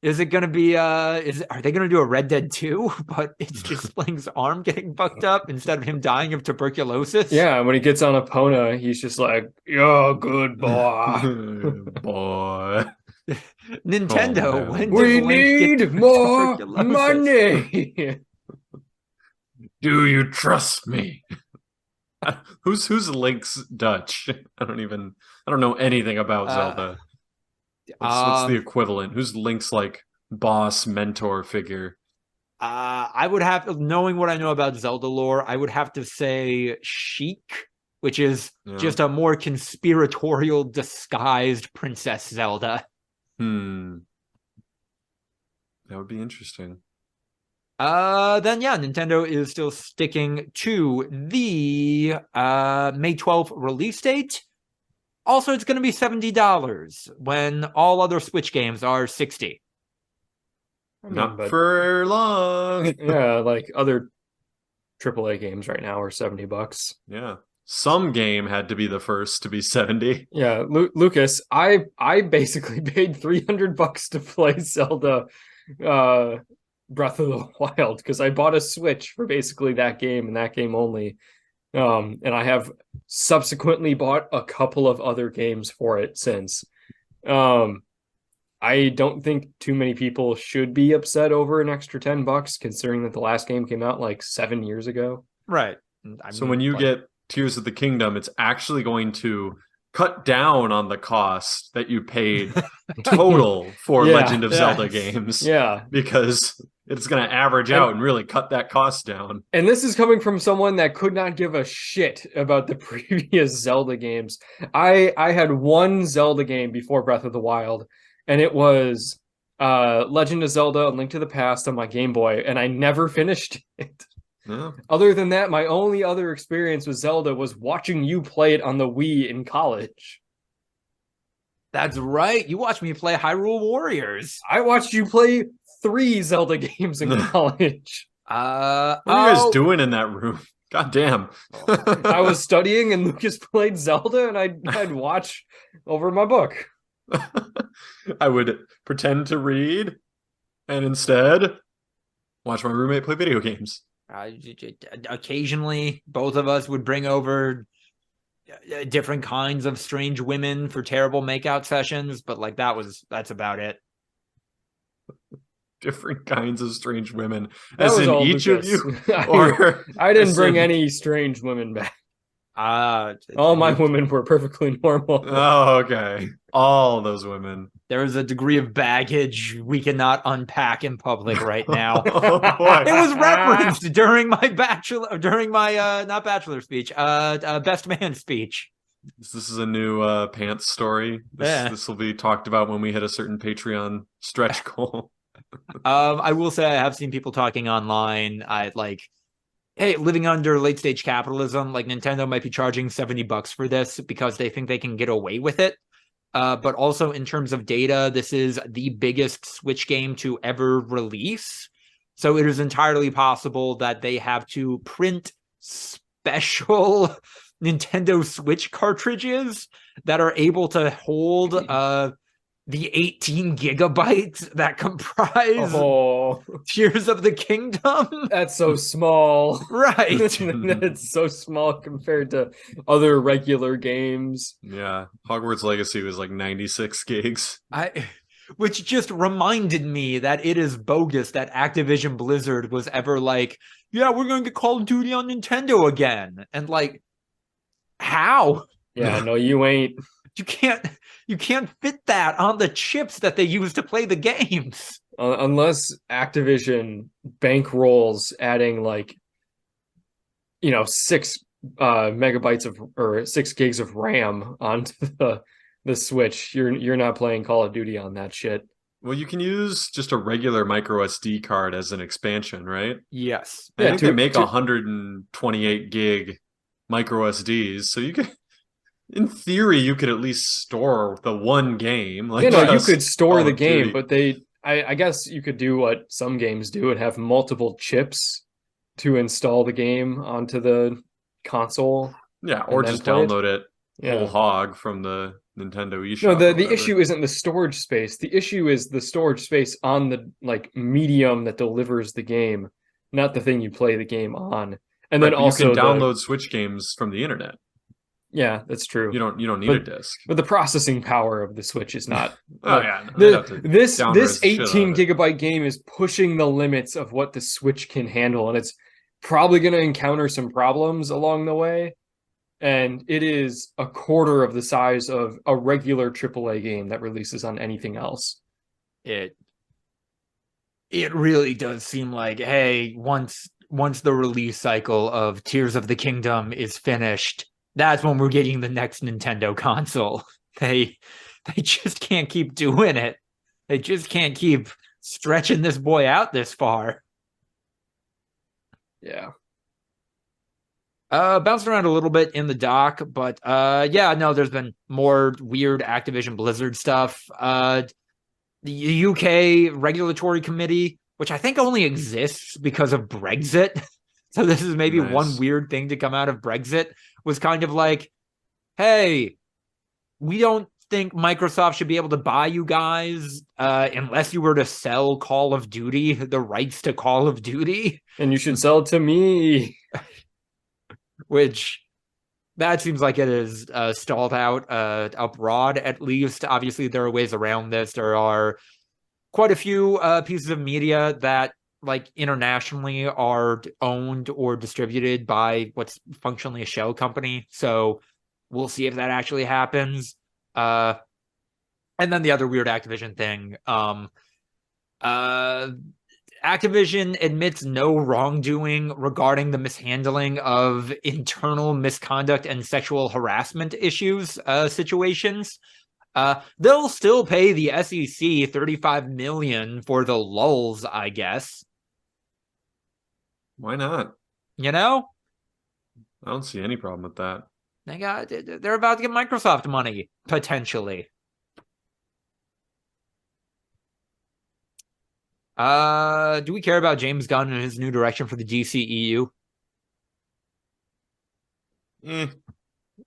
Is it going to be, are they going to do a Red Dead 2, but it's just Link's arm getting fucked up instead of him dying of tuberculosis? Yeah, when he gets on Epona, he's just like, you're good, boy. Boy. Nintendo, Oh, when does We Link get need more tuberculosis? money. Do you trust me? Who's Link's Dutch? I don't know anything about Zelda. What's the equivalent? Who's Link's like boss mentor figure? I would have, knowing what I know about Zelda lore, I would have to say Sheik, which is just a more conspiratorial disguised Princess Zelda. That would be interesting. Then yeah, Nintendo is still sticking to the May 12th release date. Also, it's going to be $70 when all other Switch games are $60. Not for long. Yeah, like other AAA games right now are $70. Yeah. Some game had to be the first to be 70. Yeah, Lucas, I basically paid $300 to play Zelda Breath of the Wild because I bought a Switch for basically that game and that game only. And I have subsequently bought a couple of other games for it since. I don't think too many people should be upset over an extra $10, considering that the last game came out like 7 years ago. Right. So when you get Tears of the Kingdom, it's actually going to cut down on the cost that you paid total for Legend of Zelda games. Yeah. Because it's going to average out and really cut that cost down. And this is coming from someone that could not give a shit about the previous Zelda games. I had one Zelda game before Breath of the Wild, and it was Legend of Zelda: A Link to the Past on my Game Boy, and I never finished it. Yeah. Other than that, my only other experience with Zelda was watching you play it on the Wii in college. That's right. You watched me play Hyrule Warriors. I watched you play 3 Zelda games in college. What are you guys doing in that room? God damn. I was studying and Lucas played Zelda and I'd watch over my book. I would pretend to read and instead watch my roommate play video games. Occasionally, both of us would bring over different kinds of strange women for terrible makeout sessions, but like that's about it. Different kinds of strange women, That as was in all each Lucas. of you, or I didn't bring any strange women back. All my women were perfectly normal. Oh, okay. All those women. There is a degree of baggage we cannot unpack in public right now. Oh boy. It was referenced during my not bachelor speech, best man speech. This is a new pants story. Yeah. This will be talked about when we hit a certain Patreon stretch goal. I will say I have seen people talking online. Hey, living under late stage capitalism, like Nintendo might be charging $70 for this because they think they can get away with it. But also in terms of data, this is the biggest Switch game to ever release. So it is entirely possible that they have to print special Nintendo Switch cartridges that are able to hold the 18 gigabytes that comprise Tears of the Kingdom. That's so small. Right. It's so small compared to other regular games. Yeah. Hogwarts Legacy was like 96 gigs. Which just reminded me that it is bogus that Activision Blizzard was ever like, yeah, we're going to get Call of Duty on Nintendo again. And like, how? Yeah, no, you ain't. You can't fit that on the chips that they use to play the games. Unless Activision bankrolls adding 6 megabytes of or 6 gigs of RAM onto the Switch, you're not playing Call of Duty on that shit. Well, you can use just a regular micro SD card as an expansion, right? Yes. I think they make 128 gig micro SDs, so you can. In theory, you could at least store the one game. You could store the game, but I guess you could do what some games do and have multiple chips to install the game onto the console. Yeah, or just download it whole hog from the Nintendo eShop. No, the issue isn't the storage space. The issue is the storage space on the medium that delivers the game, not the thing you play the game on. And then also you can download Switch games from the internet. Yeah, that's true. You don't need a disc. But the processing power of the Switch is not. This 18 gigabyte game is pushing the limits of what the Switch can handle, and it's probably going to encounter some problems along the way. And it is a quarter of the size of a regular AAA game that releases on anything else. It really does seem like, hey, once the release cycle of Tears of the Kingdom is finished, that's when we're getting the next Nintendo console. They just can't keep doing it. They just can't keep stretching this boy out this far. Yeah. Bounced around a little bit in the doc, but there's been more weird Activision Blizzard stuff. The UK Regulatory Committee, which I think only exists because of Brexit. So this is maybe one weird thing to come out of Brexit, was kind of like, hey, we don't think Microsoft should be able to buy you guys unless you were to sell Call of Duty, the rights to Call of Duty. And you should sell it to me. Which, that seems like it is stalled out abroad, at least. Obviously, there are ways around this. There are quite a few pieces of media that internationally are owned or distributed by what's functionally a shell company. So we'll see if that actually happens. And then the other weird Activision thing. Activision admits no wrongdoing regarding the mishandling of internal misconduct and sexual harassment situations. They'll still pay the SEC $35 million for the lulls, I guess. Why not? You know? I don't see any problem with that. They're about to get Microsoft money, potentially. Do we care about James Gunn and his new direction for the DCEU?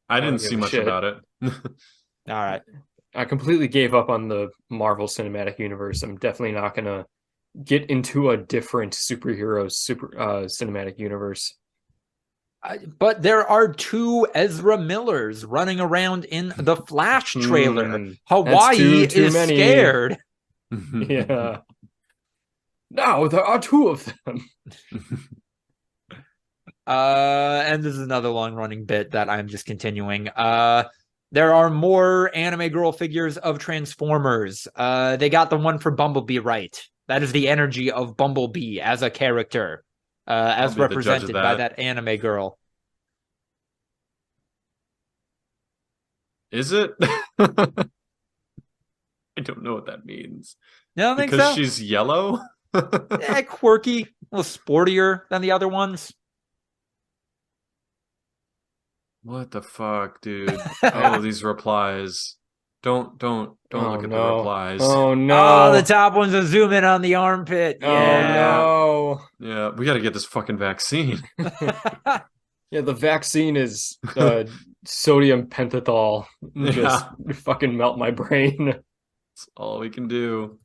I didn't see much about it. All right. I completely gave up on the Marvel Cinematic Universe. I'm definitely not going to get into a different superhero cinematic universe. But there are 2 Ezra Millers running around in the Flash trailer. Hawaii is scared. Yeah. No, there are 2 of them. And this is another long-running bit that I'm just continuing. There are more anime girl figures of Transformers. They got the one for Bumblebee right. That is the energy of Bumblebee as a character, as be the judge of represented by that. that anime girl. Is it? I don't know what that means. You don't think Because so? she's yellow? Quirky, a little sportier than the other ones. What the fuck, dude? Oh, these replies. Don't look at the replies. Oh no. Oh, the top one's a zoom in on the armpit. Oh Yeah. no. Yeah, we gotta get this fucking vaccine. Yeah, the vaccine is sodium pentothal. Just fucking melt my brain. That's all we can do.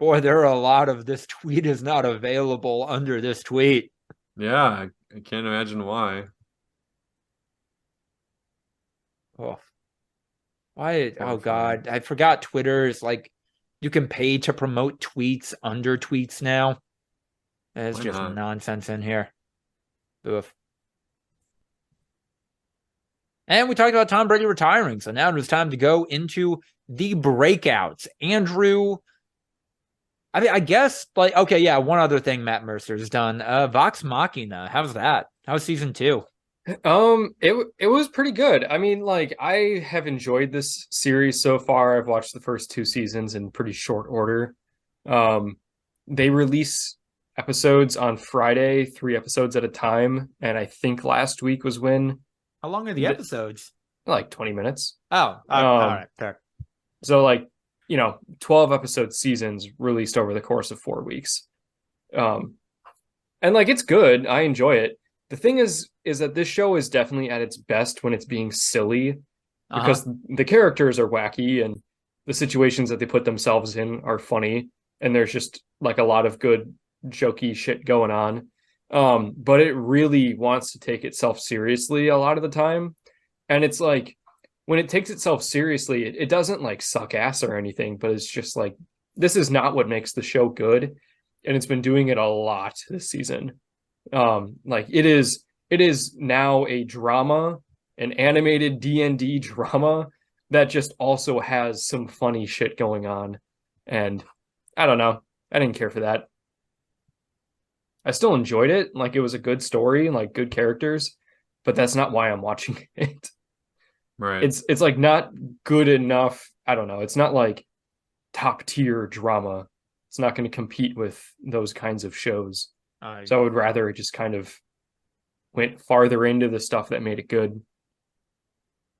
Boy, there are a lot of this tweet is not available under this tweet. Yeah, I can't imagine why. Oh, why? Oh God, I forgot Twitter is like you can pay to promote tweets under tweets now. There's just nonsense in here. Oof. And we talked about Tom Brady retiring, so now it was time to go into the breakouts. Andrew, I mean, I guess, like, okay, yeah, one other thing Matt Mercer's done. Vox Machina, how's that? How's season 2? It was pretty good. I mean, like, I have enjoyed this series so far. I've watched the first 2 seasons in pretty short order. They release episodes on Friday, 3 episodes at a time, and I think last week was when. How long are the episodes? Like 20 minutes. Oh, all right, fair. So, like, 12 episode seasons released over the course of 4 weeks. And like, it's good. I enjoy it. The thing is that this show is definitely at its best when it's being silly, because the characters are wacky and the situations that they put themselves in are funny, and there's just like a lot of good jokey shit going on. But it really wants to take itself seriously a lot of the time. And it's like, when it takes itself seriously, it doesn't like suck ass or anything, but it's just like, this is not what makes the show good. And it's been doing it a lot this season. Like it is now a drama, an animated D&D drama that just also has some funny shit going on. And I don't know. I didn't care for that. I still enjoyed it. Like, it was a good story and like good characters, but that's not why I'm watching it. Right. It's like not good enough. I don't know. It's not like top tier drama. It's not going to compete with those kinds of shows. So I would rather it just kind of went farther into the stuff that made it good.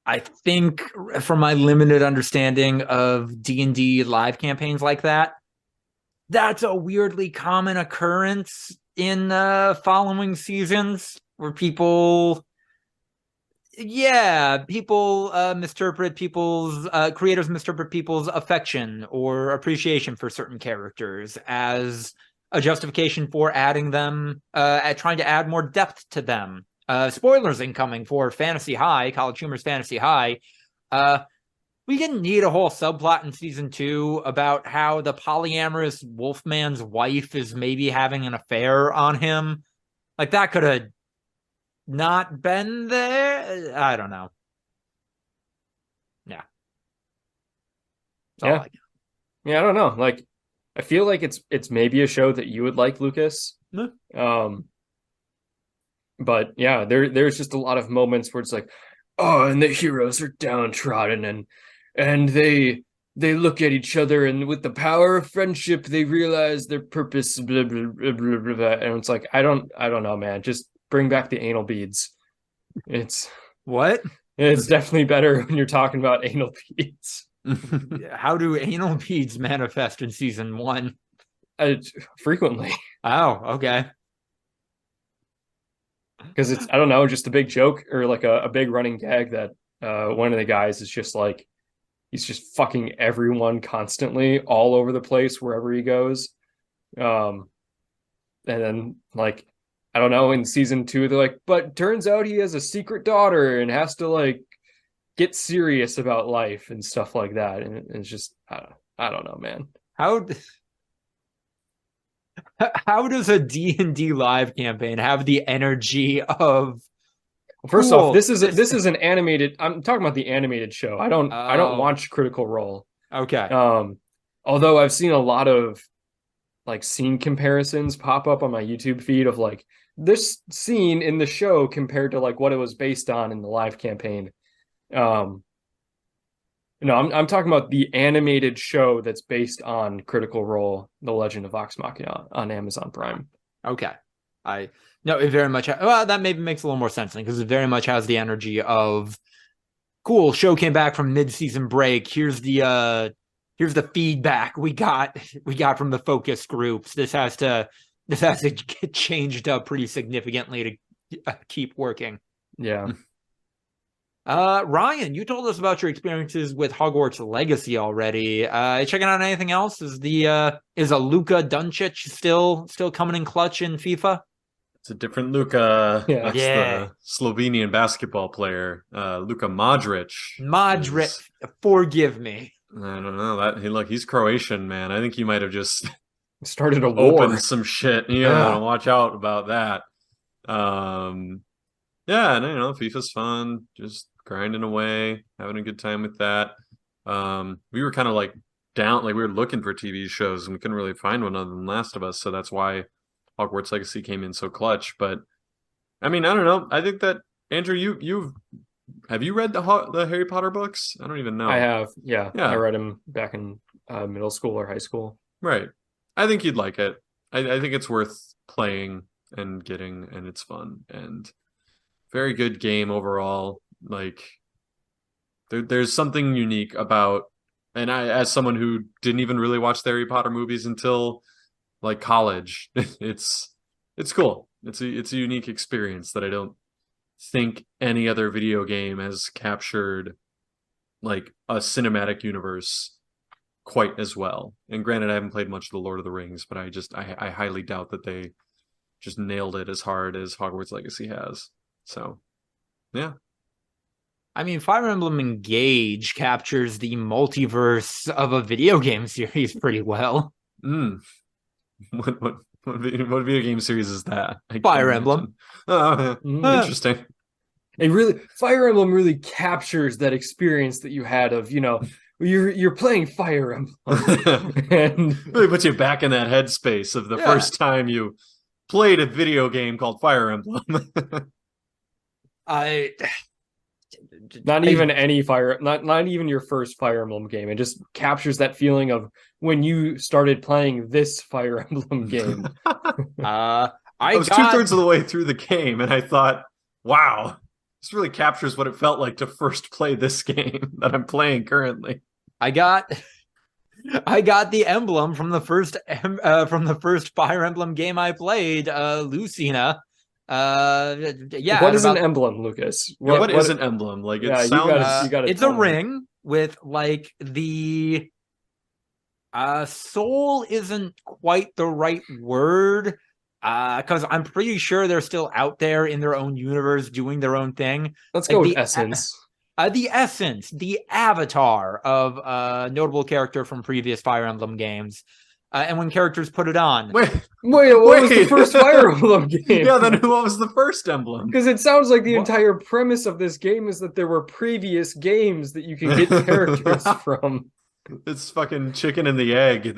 I think from my limited understanding of D&D live campaigns like that, that's a weirdly common occurrence in following seasons where people misinterpret people's creators misinterpret people's affection or appreciation for certain characters as a justification for adding them, trying to add more depth to them. Spoilers incoming for Fantasy High, College Humor's Fantasy High. We didn't need a whole subplot in season 2 about how the polyamorous Wolfman's wife is maybe having an affair on him. Like, that could have not been there. I don't know. Yeah. Yeah. I don't know. Like, I feel like it's maybe a show that you would like, Lucas. But yeah, there's just a lot of moments where it's like, oh, and the heroes are downtrodden and they look at each other, and with the power of friendship they realize their purpose, blah, blah, blah, blah, blah, blah. And it's like, I don't know, man. Just bring back the anal beads. It's definitely better when you're talking about anal beads. How do anal beads manifest in season 1? Frequently. Oh, okay. Because it's, I don't know, just a big joke or like a big running gag that one of the guys is just like, he's just fucking everyone constantly all over the place wherever he goes. And then, like, I don't know, in season 2 they're like, but turns out he has a secret daughter and has to like get serious about life and stuff like that. And it's just, I don't know, man. How does a D&D live campaign have the energy of First cool, off, this is an animated. I'm talking about the animated show. I don't Oh, watch Critical Role. okay. Although I've seen a lot of like scene comparisons pop up on my YouTube feed of like this scene in the show compared to like what it was based on in the live campaign. Um, no, I'm talking about the animated show that's based on Critical Role, The Legend of Vox Machina on Amazon Prime. Okay. I no, it very much well, that maybe makes a little more sense because it very much has the energy of cool, show came back from mid-season break. Here's the feedback we got from the focus groups. This has to get changed up pretty significantly to keep working. Yeah. Ryan, you told us about your experiences with Hogwarts Legacy already. Checking out anything else? Is a Luka Doncic still coming in clutch in FIFA? It's a different Luka. Yeah. That's the Slovenian basketball player, Luka Modric. Modric, forgive me. I don't know that he's Croatian, man. I think he might have just Started a war. opened some shit. You gotta watch out about that. Yeah, and FIFA's fun, just grinding away, having a good time with that. We were kind of like down, like we were looking for TV shows and we couldn't really find one other than Last of Us, so that's why Hogwarts Legacy came in so clutch. But I mean, I don't know. I think that Andrew, have you read the Harry Potter books? I don't even know. I have, yeah. Yeah. I read them back in middle school or high school. Right. I think you'd like it. I think it's worth playing and getting, and it's fun and very good game overall. Like there's something unique about, and I, as someone who didn't even really watch the Harry Potter movies until like college, it's cool. It's a unique experience that I don't think any other video game has captured like a cinematic universe quite as well. And granted, I haven't played much of the Lord of the Rings, but I highly doubt that they just nailed it as hard as Hogwarts Legacy has. So, yeah. I mean, Fire Emblem Engage captures the multiverse of a video game series pretty well. What video game series is that? Fire Emblem. Interesting. Fire Emblem really captures that experience that you had of, you're playing Fire Emblem. And really puts you back in that headspace of the first time you played a video game called Fire Emblem. not even your first Fire Emblem game. It just captures that feeling of when you started playing this Fire Emblem game. I was 2/3 of the way through the game and I thought, wow, this really captures what it felt like to first play this game that I'm playing currently. I got the emblem from the first Fire Emblem game I played, Lucina. What is an emblem, Lucas? What is an emblem? Like it sounds. You gotta it's a ring with like the soul isn't quite the right word. Because I'm pretty sure they're still out there in their own universe doing their own thing. Let's go with essence. The essence, the avatar of a notable character from previous Fire Emblem games. And when characters put it on. Wait, what was the first Fire Emblem game? Yeah, then what was the first emblem? Because it sounds like the entire premise of this game is that there were previous games that you can get characters from. It's fucking chicken and the egg.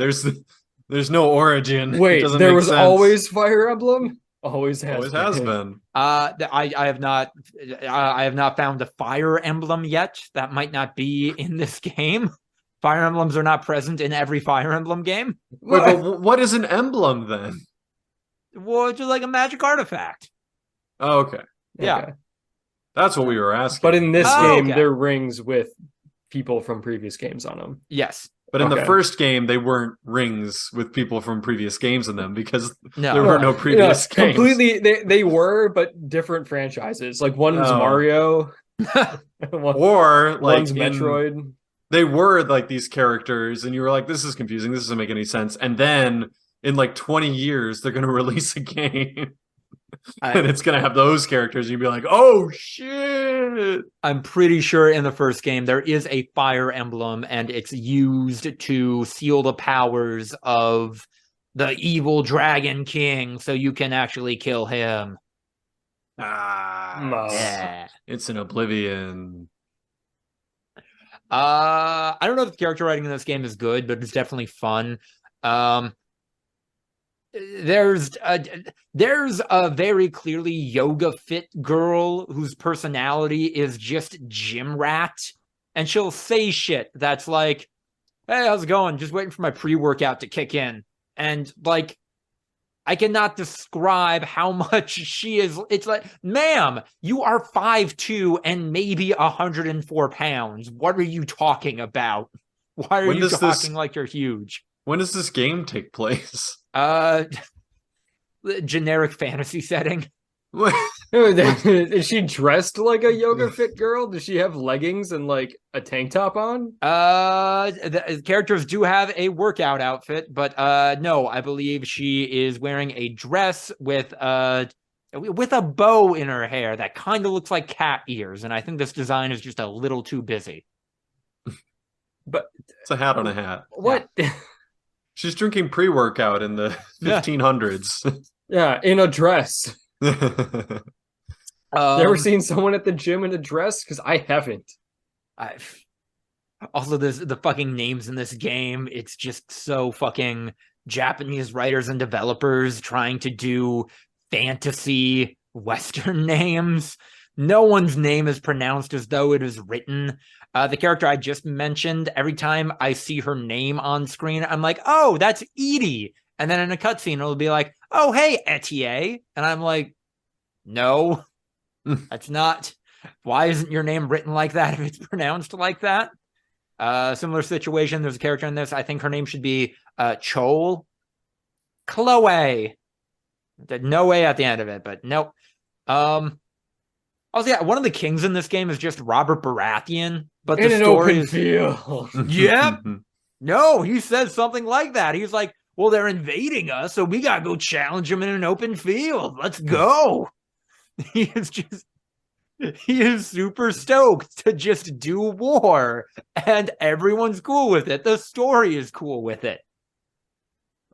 There's no origin. Wait, there was always Fire Emblem? Always has been. I have not found a Fire Emblem yet. That might not be in this game. Fire Emblems are not present in every Fire Emblem game. Wait, but what is an emblem then? Well, just like a magic artifact. Oh, okay. Yeah. Okay. That's what we were asking. But in this game, there are rings with people from previous games on them. Yes. But in the first game, they weren't rings with people from previous games in them because there were no previous games. Completely, they were, but different franchises. Like one's Mario, or like one's Metroid. They were like these characters, and you were like, "This is confusing. This doesn't make any sense." And then in like 20 years, they're going to release a game. And it's going to have those characters. And you'd be like, oh, shit. I'm pretty sure in the first game, there is a Fire Emblem and it's used to seal the powers of the evil Dragon King so you can actually kill him. Yeah. It's an Oblivion. I don't know if the character writing in this game is good, but it's definitely fun. There's a very clearly yoga fit girl whose personality is just gym rat, and she'll say shit that's like, "Hey, how's it going? Just waiting for my pre-workout to kick in." And like, I cannot describe how much she is. It's like, ma'am, you are 5'2" and maybe 104 pounds. What are you talking about? Why are you talking like you're huge? When does this game take place? Generic fantasy setting. Is she dressed like a yoga fit girl? Does she have leggings and like a tank top on? The characters do have a workout outfit, but no, I believe she is wearing a dress with a bow in her hair that kind of looks like cat ears, and I think this design is just a little too busy. But it's a hat on a hat. What? Yeah. She's drinking pre-workout in the 1500s. Yeah, in a dress. Never seen someone at the gym in a dress? Because I haven't. Also, the fucking names in this game, it's just so fucking Japanese writers and developers trying to do fantasy Western names. No one's name is pronounced as though it is written. The character I just mentioned, every time I see her name on screen, I'm like, oh, that's Edie. And then in a cutscene, it'll be like, oh, hey, Etier. And I'm like, no, that's not. Why isn't your name written like that if it's pronounced like that? Similar situation. There's a character in this. I think her name should be Chol. Chloe. No way at the end of it, but nope. Also, yeah, one of the kings in this game is just Robert Baratheon, but in the an story open is field. Yep. No, he says something like that. He's like, well, they're invading us, so we gotta go challenge them in an open field. Let's go. He is super stoked to just do war, and everyone's cool with it. The story is cool with it.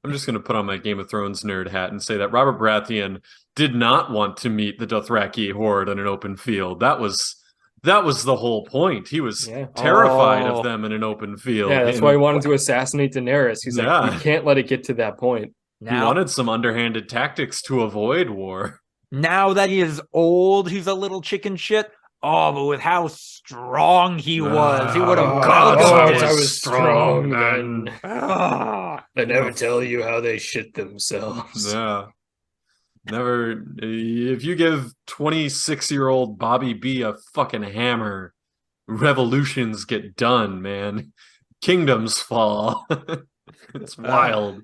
I'm just going to put on my Game of Thrones nerd hat and say that Robert Baratheon did not want to meet the Dothraki horde in an open field. That was the whole point. He was terrified of them in an open field. Yeah, that's why he wanted to assassinate Daenerys. He's like, we can't let it get to that point. He wanted some underhanded tactics to avoid war. Now that he is old, he's a little chicken shit. Oh, but with how strong he was, he would have I was strong then. They never tell you how they shit themselves. Yeah. Never. If you give 26-year-old Bobby B a fucking hammer, revolutions get done, man. Kingdoms fall. It's wild.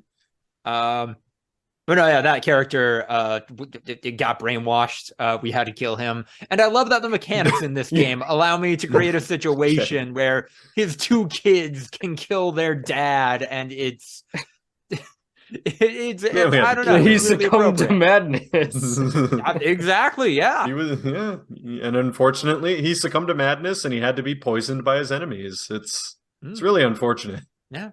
But no, yeah, that character it got brainwashed. We had to kill him. And I love that the mechanics in this game allow me to create a situation where his two kids can kill their dad, and it's I don't know. He succumbed to madness. Exactly, yeah. He was, and unfortunately, he succumbed to madness, and he had to be poisoned by his enemies. It's really unfortunate. Yeah.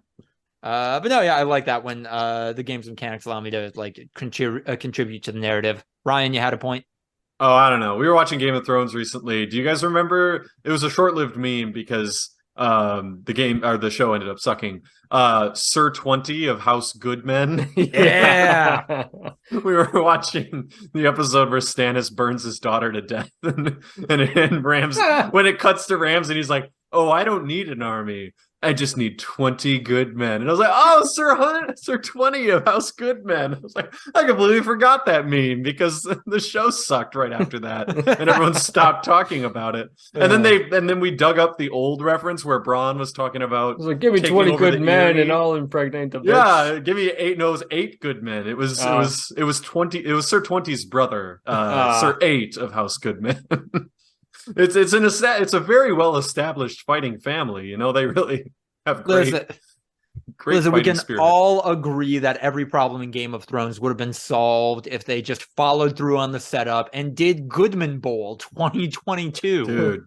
But no, yeah, I like that when the game's mechanics allow me to like contribute to the narrative. Ryan, you had a point? Oh, I don't know. We were watching Game of Thrones recently. Do you guys remember? It was a short-lived meme because the show ended up sucking. Sir 20 of House Goodmen. Yeah. We were watching the episode where Stannis burns his daughter to death, and Rams when it cuts to Rams and he's like, "Oh, I don't need an army. I just need 20 good men." And I was like, oh, Sir 20 of House Goodmen. I was like, I completely forgot that meme because the show sucked right after that. And everyone stopped talking about it. And then we dug up the old reference where Bronn was talking about, like, give me 20 good men and I'll impregnate the bitch. Yeah, give me 8 good men. It was 20. It was Sir 20's brother, Sir 8 of House Goodmen. It's a very well established fighting family. You know, they really have great Listen, we can spirit. all agree that every problem in Game of Thrones would have been solved if they just followed through on the setup and did Goodman Bowl 2022. Dude,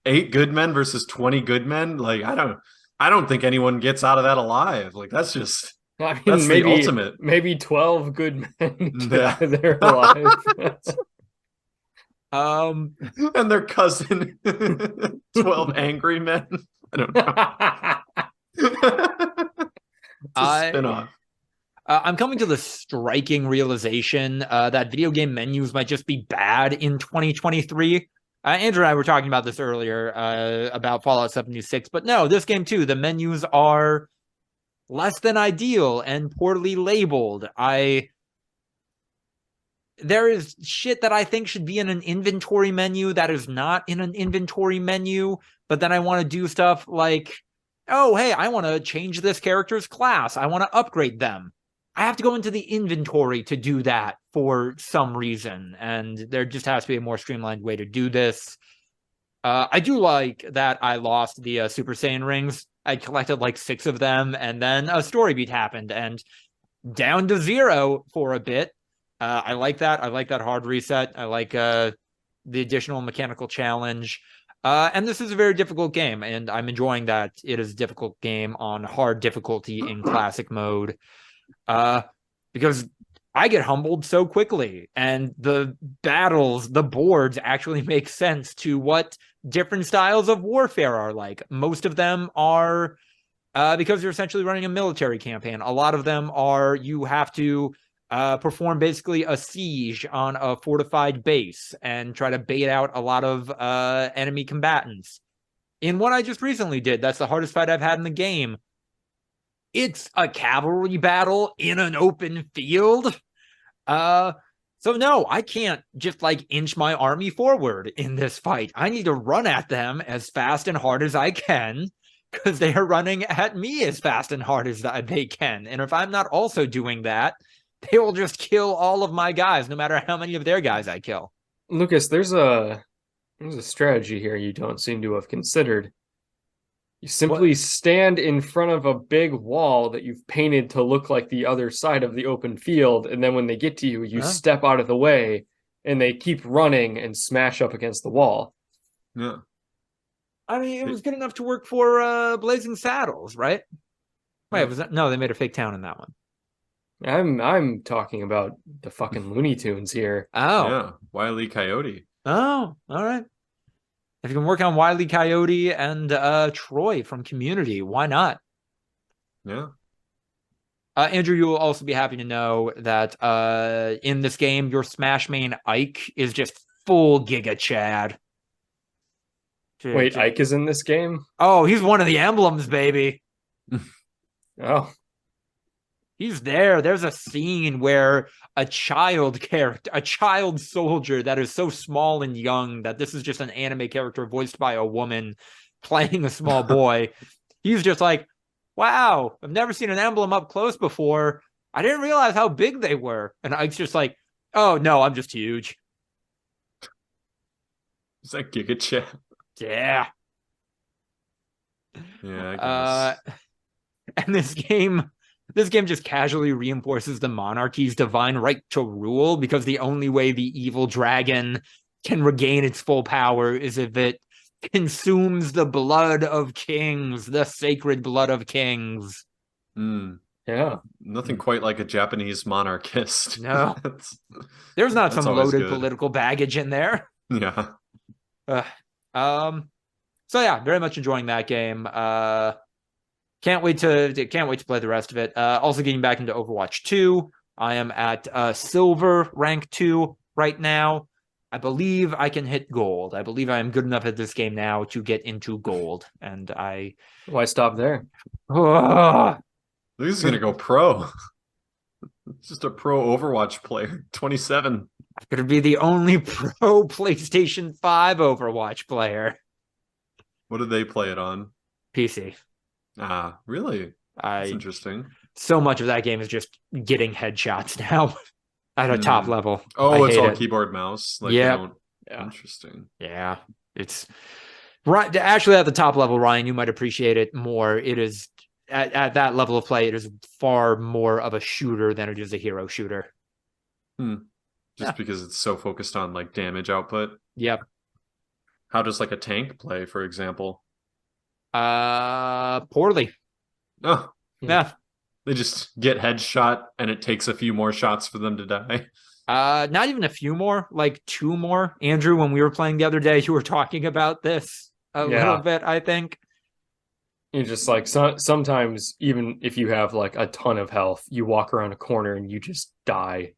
8 good men versus 20 good men. Like, I don't think anyone gets out of that alive. Like, that's just I mean, That's the ultimate. maybe 12 good men get Yeah. out of there alive. And their cousin, 12 angry men. I don't know. It's a spin-off. I'm coming to the striking realization that video game menus might just be bad in 2023. Andrew and I were talking about this earlier about Fallout 76, but no, this game too, the menus are less than ideal and poorly labeled. There is shit that I think should be in an inventory menu that is not in an inventory menu, but then I want to do stuff like, oh, hey, I want to change this character's class. I want to upgrade them. I have to go into the inventory to do that for some reason, and there just has to be a more streamlined way to do this. I do like that I lost the Super Saiyan rings. I collected like 6 of them, and then a story beat happened, and down to 0 for a bit. I like that. I like that hard reset. I like the additional mechanical challenge. And this is a very difficult game, and I'm enjoying that it is a difficult game on hard difficulty in classic mode. Because I get humbled so quickly, and the battles, the boards actually make sense to what different styles of warfare are like. Most of them are because you're essentially running a military campaign. A lot of them are you have to perform basically a siege on a fortified base and try to bait out a lot of enemy combatants. In what I just recently did, that's the hardest fight I've had in the game. It's a cavalry battle in an open field. So no, I can't just like inch my army forward in this fight. I need to run at them as fast and hard as I can because they are running at me as fast and hard as they can. And if I'm not also doing that, they will just kill all of my guys, no matter how many of their guys I kill. Lucas, there's a strategy here you don't seem to have considered. You simply stand in front of a big wall that you've painted to look like the other side of the open field, and then when they get to you, you step out of the way, and they keep running and smash up against the wall. Yeah. I mean, it was good enough to work for Blazing Saddles, right? Wait, was that? No, they made a fake town in that one. I'm talking about the fucking Looney Tunes here. Oh. Yeah, Wile E. Coyote. Oh, all right. If you can work on Wile E. Coyote and Troy from Community, why not? Yeah. Andrew, you will also be happy to know that in this game, your Smash main Ike is just full Giga Chad. Wait, Ike is in this game? Oh, he's one of the emblems, baby. Oh. He's there. There's a scene where a child soldier that is so small and young that this is just an anime character voiced by a woman playing a small boy. He's just like, wow, I've never seen an emblem up close before. I didn't realize how big they were. And Ike's just like, oh, no, I'm just huge. Is that Giga Chad? Yeah. Yeah, I guess. And this game just casually reinforces the monarchy's divine right to rule, because the only way the evil dragon can regain its full power is if it consumes the blood of kings, the sacred blood of kings. Yeah. Nothing quite like a Japanese monarchist. No. There's not some loaded good. political baggage in there. Yeah. So yeah, very much enjoying that game. Can't wait to play the rest of it. Also getting back into Overwatch 2. I am at silver rank 2 right now. I believe I can hit gold. I believe I am good enough at this game now to get into gold. And why stop there? He's gonna go pro. Just a pro Overwatch player. 27. I'm gonna be the only pro PlayStation 5 Overwatch player. What did they play it on? PC. Ah, really? That's interesting. So much of that game is just getting headshots now at a top level. Oh, it's all keyboard mouse. Like, yeah. Interesting. Yeah. It's right. Actually, at the top level, Ryan, you might appreciate it more. It is at that level of play, it is far more of a shooter than it is a hero shooter. Just because it's so focused on like damage output. Yep. How does like a tank play, for example? Poorly. Oh. Yeah. They just get headshot, and it takes a few more shots for them to die. Not even a few more, like 2 more. Andrew, when we were playing the other day, you were talking about this a little bit, I think. You're just like, sometimes even if you have like a ton of health, you walk around a corner and you just die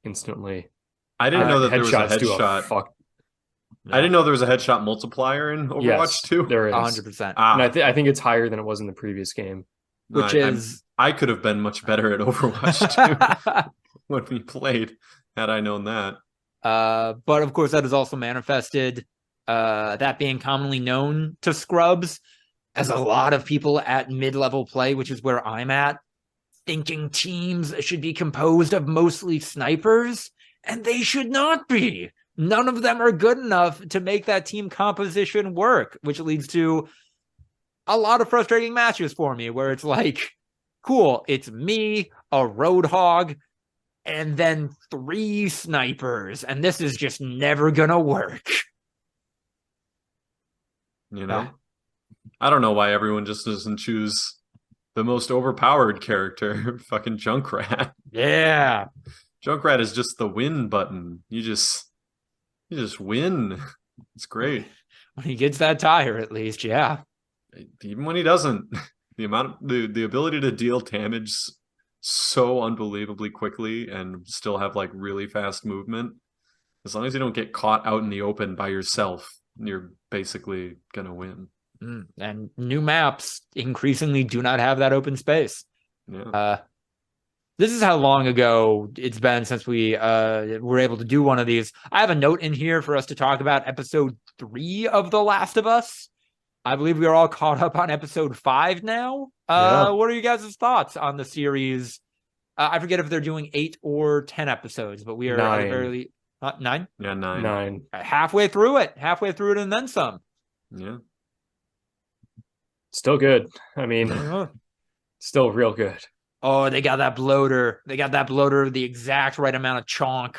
instantly. I didn't know that there was a Headshots do a headshot. Yeah. I didn't know there was a headshot multiplier in Overwatch Yes, 2. there is. 100%. And I think it's higher than it was in the previous game. Which is... I could have been much better at Overwatch 2 when we played, had I known that. But of course, that is also manifested, that being commonly known to scrubs, as a lot of people at mid-level play, which is where I'm at, thinking teams should be composed of mostly snipers, and they should not be. None of them are good enough to make that team composition work, which leads to a lot of frustrating matches for me, where it's like, cool, it's me, a Roadhog, and then 3 snipers, and this is just never gonna work. You know? I don't know why everyone just doesn't choose the most overpowered character, fucking Junkrat. Yeah. Junkrat is just the win button. You just win. It's great. When he gets that tire, at least, yeah. Even when he doesn't, the ability to deal damage so unbelievably quickly and still have like really fast movement. As long as you don't get caught out in the open by yourself, you're basically gonna win. And new maps increasingly do not have that open space. Yeah. This is how long ago it's been since we were able to do one of these. I have a note in here for us to talk about episode 3 of The Last of Us. I believe we are all caught up on episode 5 now. What are you guys' thoughts on the series? I forget if they're doing 8 or 10 episodes, but we are 9. at the very 9? Yeah, 9. 9. Halfway through it, and then some. Yeah. Still good. I mean, still real good. Oh, they got that bloater. The exact right amount of chonk.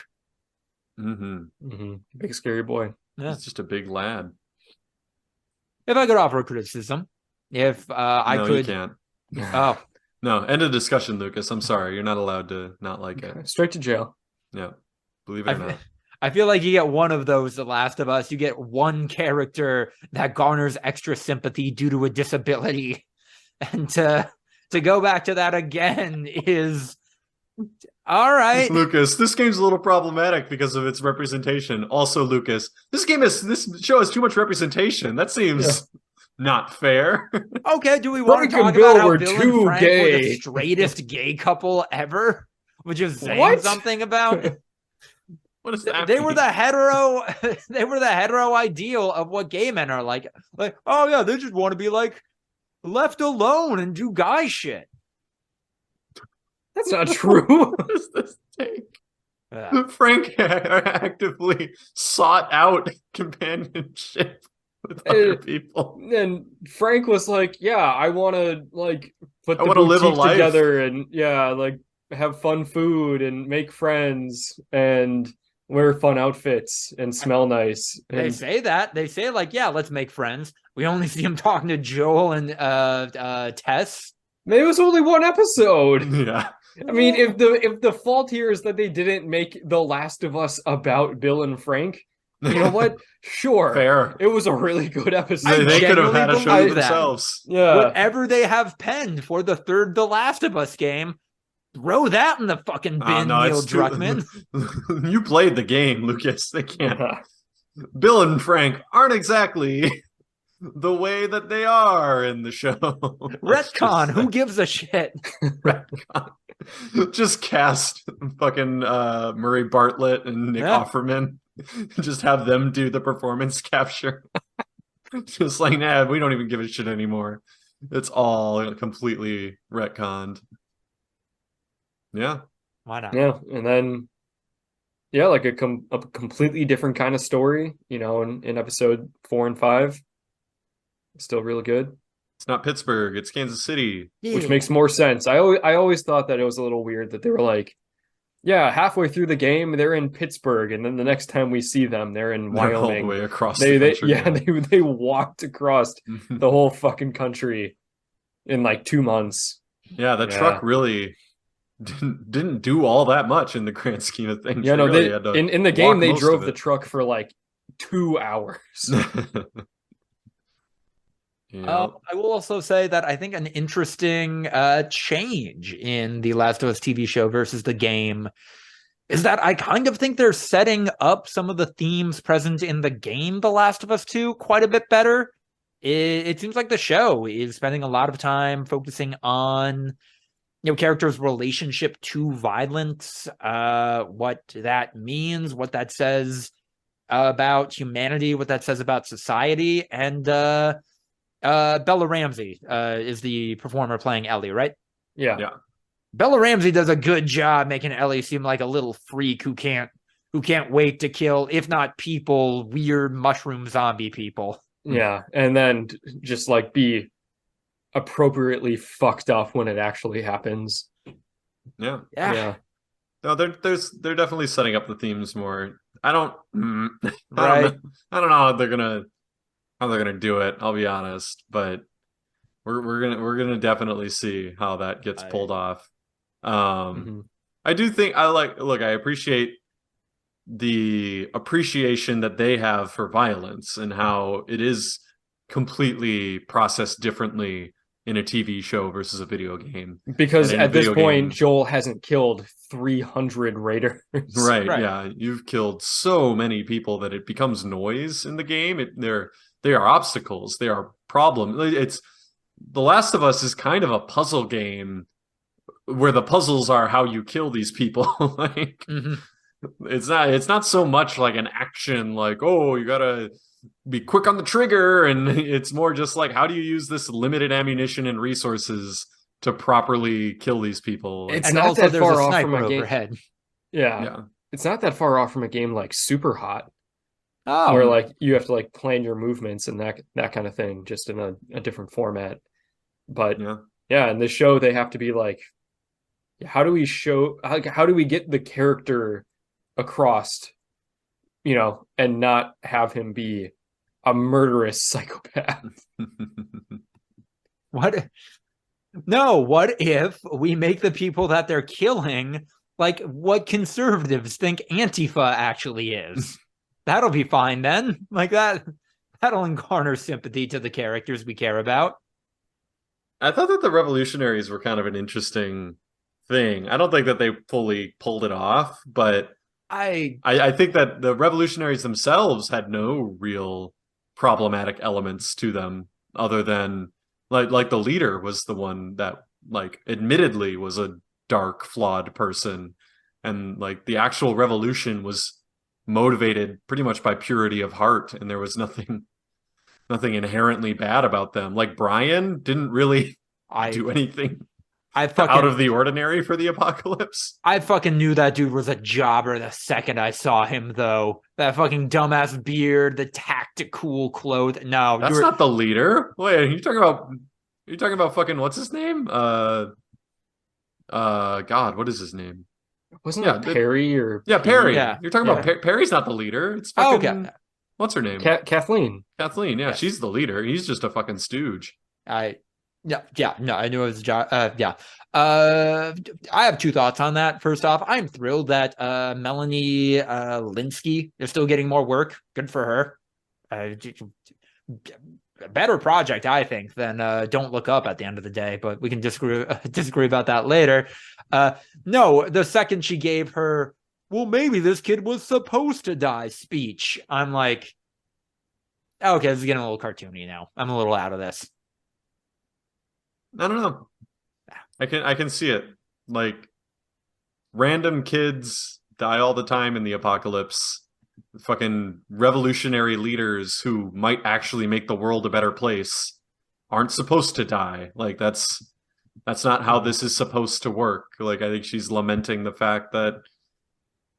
Big scary boy. Yeah. He's just a big lad. If I could offer a criticism, if I No, could... you can't. Oh. No, end of discussion, Lucas. I'm sorry. You're not allowed to not like it. Straight to jail. Yeah. Believe it or not. I feel like you get one of those, The Last of Us. You get one character that garners extra sympathy due to a disability. And to go back to that again is... All right. Lucas, this game's a little problematic because of its representation. Also, Lucas, this show has too much representation. That seems not fair. Okay, do we want to talk about how Bill and Frank were the straightest gay couple ever? Which is saying something about... What is that? They were the hetero. They were the hetero ideal of what gay men are like. Like, oh yeah, they just want to be like left alone and do guy shit. That's not true. What does this take? Frank actively sought out companionship with other people. And Frank was like, yeah, I want to like put the live a boutique life together and like have fun food and make friends and wear fun outfits and smell nice. And they say that. They say like, yeah, let's make friends. We only see him talking to Joel and Tess. Maybe it was only one episode. Yeah. I mean, if the fault here is that they didn't make The Last of Us about Bill and Frank, you know what? Sure. Fair. It was a really good episode. They could have had a show that. themselves. Yeah. Whatever they have penned for the 3rd The Last of Us game, throw that in the fucking bin, Neil Druckmann. You played the game, Lucas. They can't. Bill and Frank aren't exactly the way that they are in the show. Retcon, who gives a shit? Retcon. Just cast fucking Murray Bartlett and Nick Offerman. Just have them do the performance capture. Just like, nah, we don't even give a shit anymore. It's all completely retconned. Yeah. Why not? Yeah, and then like a completely different kind of story, in episode 4 and 5. Still really good. It's not Pittsburgh, it's Kansas City. Which makes more sense. I always thought that it was a little weird that they were like, yeah, halfway through the game they're in Pittsburgh, and then the next time we see them they're in Wyoming. All the way across the country. They walked across the whole fucking country in like 2 months. Yeah, the truck really didn't do all that much in the grand scheme of things. Yeah, They no, really they had to in the game walk they most of drove the it. truck for like 2 hours. Yeah. I will also say that I think an interesting change in the Last of Us TV show versus the game is that I kind of think they're setting up some of the themes present in the game, The Last of Us 2, quite a bit better. It seems like the show is spending a lot of time focusing on characters' relationship to violence, what that means, what that says about humanity, what that says about society, and Bella Ramsey is the performer playing Ellie, right? Yeah. Yeah. Bella Ramsey does a good job making Ellie seem like a little freak who can't wait to kill, if not people, weird mushroom zombie people. Yeah. And then just like be appropriately fucked up when it actually happens. Yeah. Yeah. No, they're definitely setting up the themes more. I don't Right. I don't know how they're gonna do it, I'll be honest, but we're gonna definitely see how that gets pulled off. Mhm. I do think I appreciate the appreciation that they have for violence and how it is completely processed differently in a TV show versus a video game. Because And in a at this video point, game, Joel hasn't killed 300 raiders. right, Right. yeah, you've killed so many people that it becomes noise in the game. They are obstacles, they are problems. It's The Last of Us is kind of a puzzle game where the puzzles are how you kill these people. Like it's not so much like an action, like, oh, you gotta be quick on the trigger, and it's more just like, how do you use this limited ammunition and resources to properly kill these people? Like, It's And not also that there's a far off from sniper a game. overhead. Yeah. yeah. It's not that far off from a game like Super Hot, where Oh, like you have to like plan your movements and that kind of thing, just in a different format. But Yeah. yeah, in this show they have to be like, how do we show how do we get the character across, and not have him be a murderous psychopath? what? No, what if we make the people that they're killing like what conservatives think Antifa actually is? That'll be fine then. Like that'll garner sympathy to the characters we care about. I thought that the revolutionaries were kind of an interesting thing. I don't think that they fully pulled it off, but I think that the revolutionaries themselves had no real problematic elements to them, other than like the leader was the one that, like, admittedly was a dark, flawed person, and like the actual revolution was motivated pretty much by purity of heart, and there was nothing inherently bad about them. Like, Brian didn't really do anything I out of fucking the ordinary for the apocalypse. I fucking knew that dude was a jobber the second I saw him, though. That fucking dumbass beard, the tactical clothes. No, That's not the leader. Wait, are you talking about fucking, what's his name? God, what is his name? Wasn't Yeah, it Perry or Yeah, Perry. Yeah, You're talking yeah. about Perry's not the leader. It's Oh, fucking okay. What's her name? Kathleen? Kathleen. Yeah, Yes. she's the leader. He's just a fucking stooge. No, I knew it was a job. I have two thoughts on that. First off, I'm thrilled that Melanie Linsky is still getting more work. Good for her. Better project, I think, than Don't Look Up at the end of the day, but we can disagree about that later. No, the second she gave her, well, maybe this kid was supposed to die speech, I'm like, okay, this is getting a little cartoony now. I'm a little out of this. I don't know. I can see it. Like, random kids die all the time in the apocalypse. Fucking revolutionary leaders who might actually make the world a better place aren't supposed to die. Like, that's not how this is supposed to work. Like, I think she's lamenting the fact that,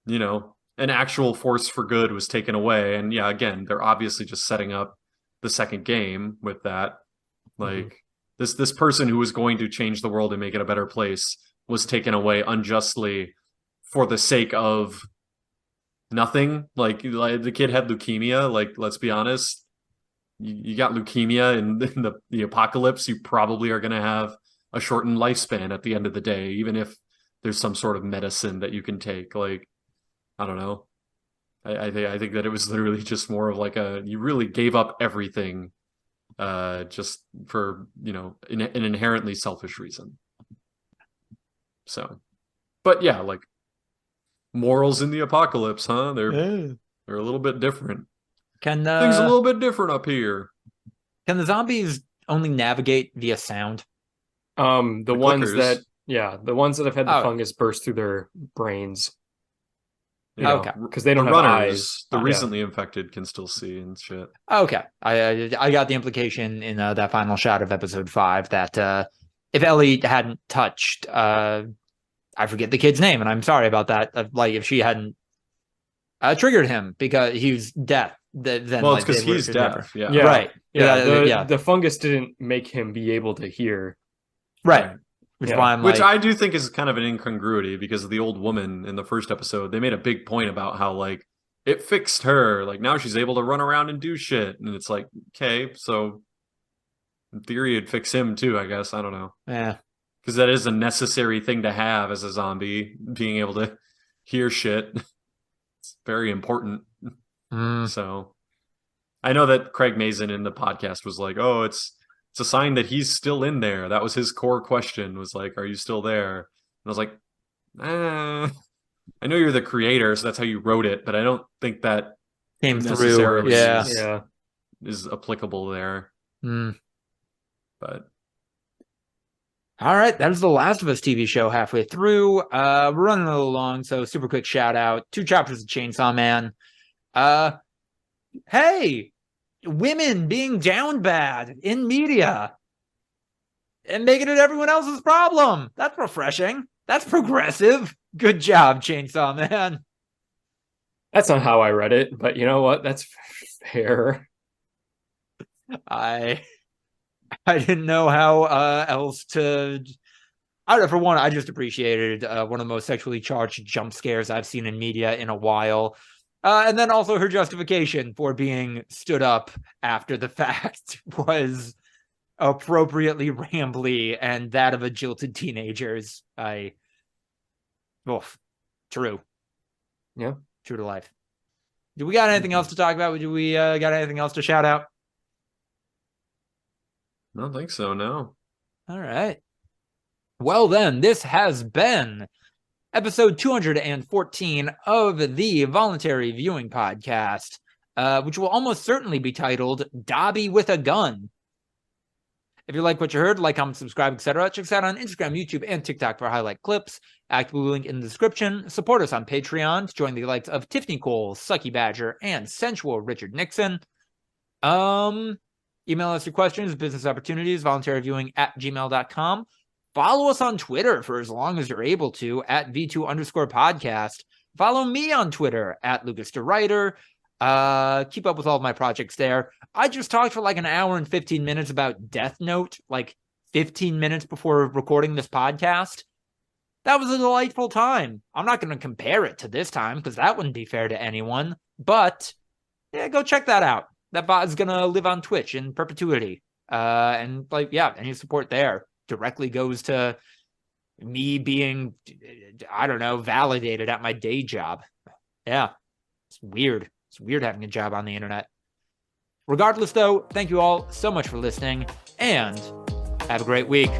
an actual force for good was taken away. And yeah, again, they're obviously just setting up the second game with that. Like, this person who was going to change the world and make it a better place was taken away unjustly for the sake of nothing. Like the kid had leukemia. Like, let's be honest, you got leukemia in the apocalypse, you probably are going to have a shortened lifespan at the end of the day, even if there's some sort of medicine that you can take. Like, I don't know. I think that it was literally just more of like you really gave up everything just for, an inherently selfish reason. So, but yeah, like morals in the apocalypse, huh? They're a little bit different. Can Things a little bit different up here. Can the zombies only navigate via sound? The ones clickers. the ones that have had the fungus burst through their brains. Okay. Because they don't the have runners, eyes. the recently infected can still see and shit. Okay. I got the implication in that final shot of episode 5 that if Ellie hadn't touched, I forget the kid's name, and I'm sorry about that. Like if she hadn't triggered him because he was deaf, then it's because he's deaf. Yeah. Right. The fungus didn't make him be able to hear. Right. Which I do think is kind of an incongruity because of the old woman in the first episode. They made a big point about how like it fixed her. Like now she's able to run around and do shit. And it's like, okay, so in theory it'd fix him too, I guess. I don't know. Yeah. Because that is a necessary thing to have as a zombie, being able to hear shit. It's very important. So I know that Craig Mazin in the podcast was like, oh, it's a sign that he's still in there. That was his core question, was like, are you still there? And I was like, I know you're the creator, so that's how you wrote it, but I don't think that came through. Is applicable there. But all right, that is the Last of Us TV show halfway through. We're running a little long, so super quick shout out. 2 chapters of Chainsaw Man. Hey, women being down bad in media and making it everyone else's problem. That's refreshing. That's progressive. Good job, Chainsaw Man. That's not how I read it, but you know what? That's fair. I didn't know how else to. I don't know. For one, I just appreciated one of the most sexually charged jump scares I've seen in media in a while. And then also her justification for being stood up after the fact was appropriately rambly and that of a jilted teenagers. True. Yeah. True to life. Do we got anything else to talk about? Do we got anything else to shout out? I don't think so, no. All right. Well, then, this has been episode 214 of the Voluntary Viewing Podcast, which will almost certainly be titled Dobby with a Gun. If you like what you heard, like, comment, subscribe, etc., check us out on Instagram, YouTube, and TikTok for highlight clips. ActBlue link in the description. Support us on Patreon to join the likes of Tiffany Cole, Sucky Badger, and Sensual Richard Nixon. Email us your questions, business opportunities, voluntaryviewing@gmail.com. Follow us on Twitter for as long as you're able to at V2_podcast. Follow me on Twitter at LucasDeWriter. Keep up with all of my projects there. I just talked for like an hour and 15 minutes about Death Note, like 15 minutes before recording this podcast. That was a delightful time. I'm not going to compare it to this time because that wouldn't be fair to anyone. But yeah, go check that out. That bot is going to live on Twitch in perpetuity. And any support there directly goes to me being, I don't know, validated at my day job. Yeah, it's weird. It's weird having a job on the internet. Regardless, though, thank you all so much for listening, and have a great week.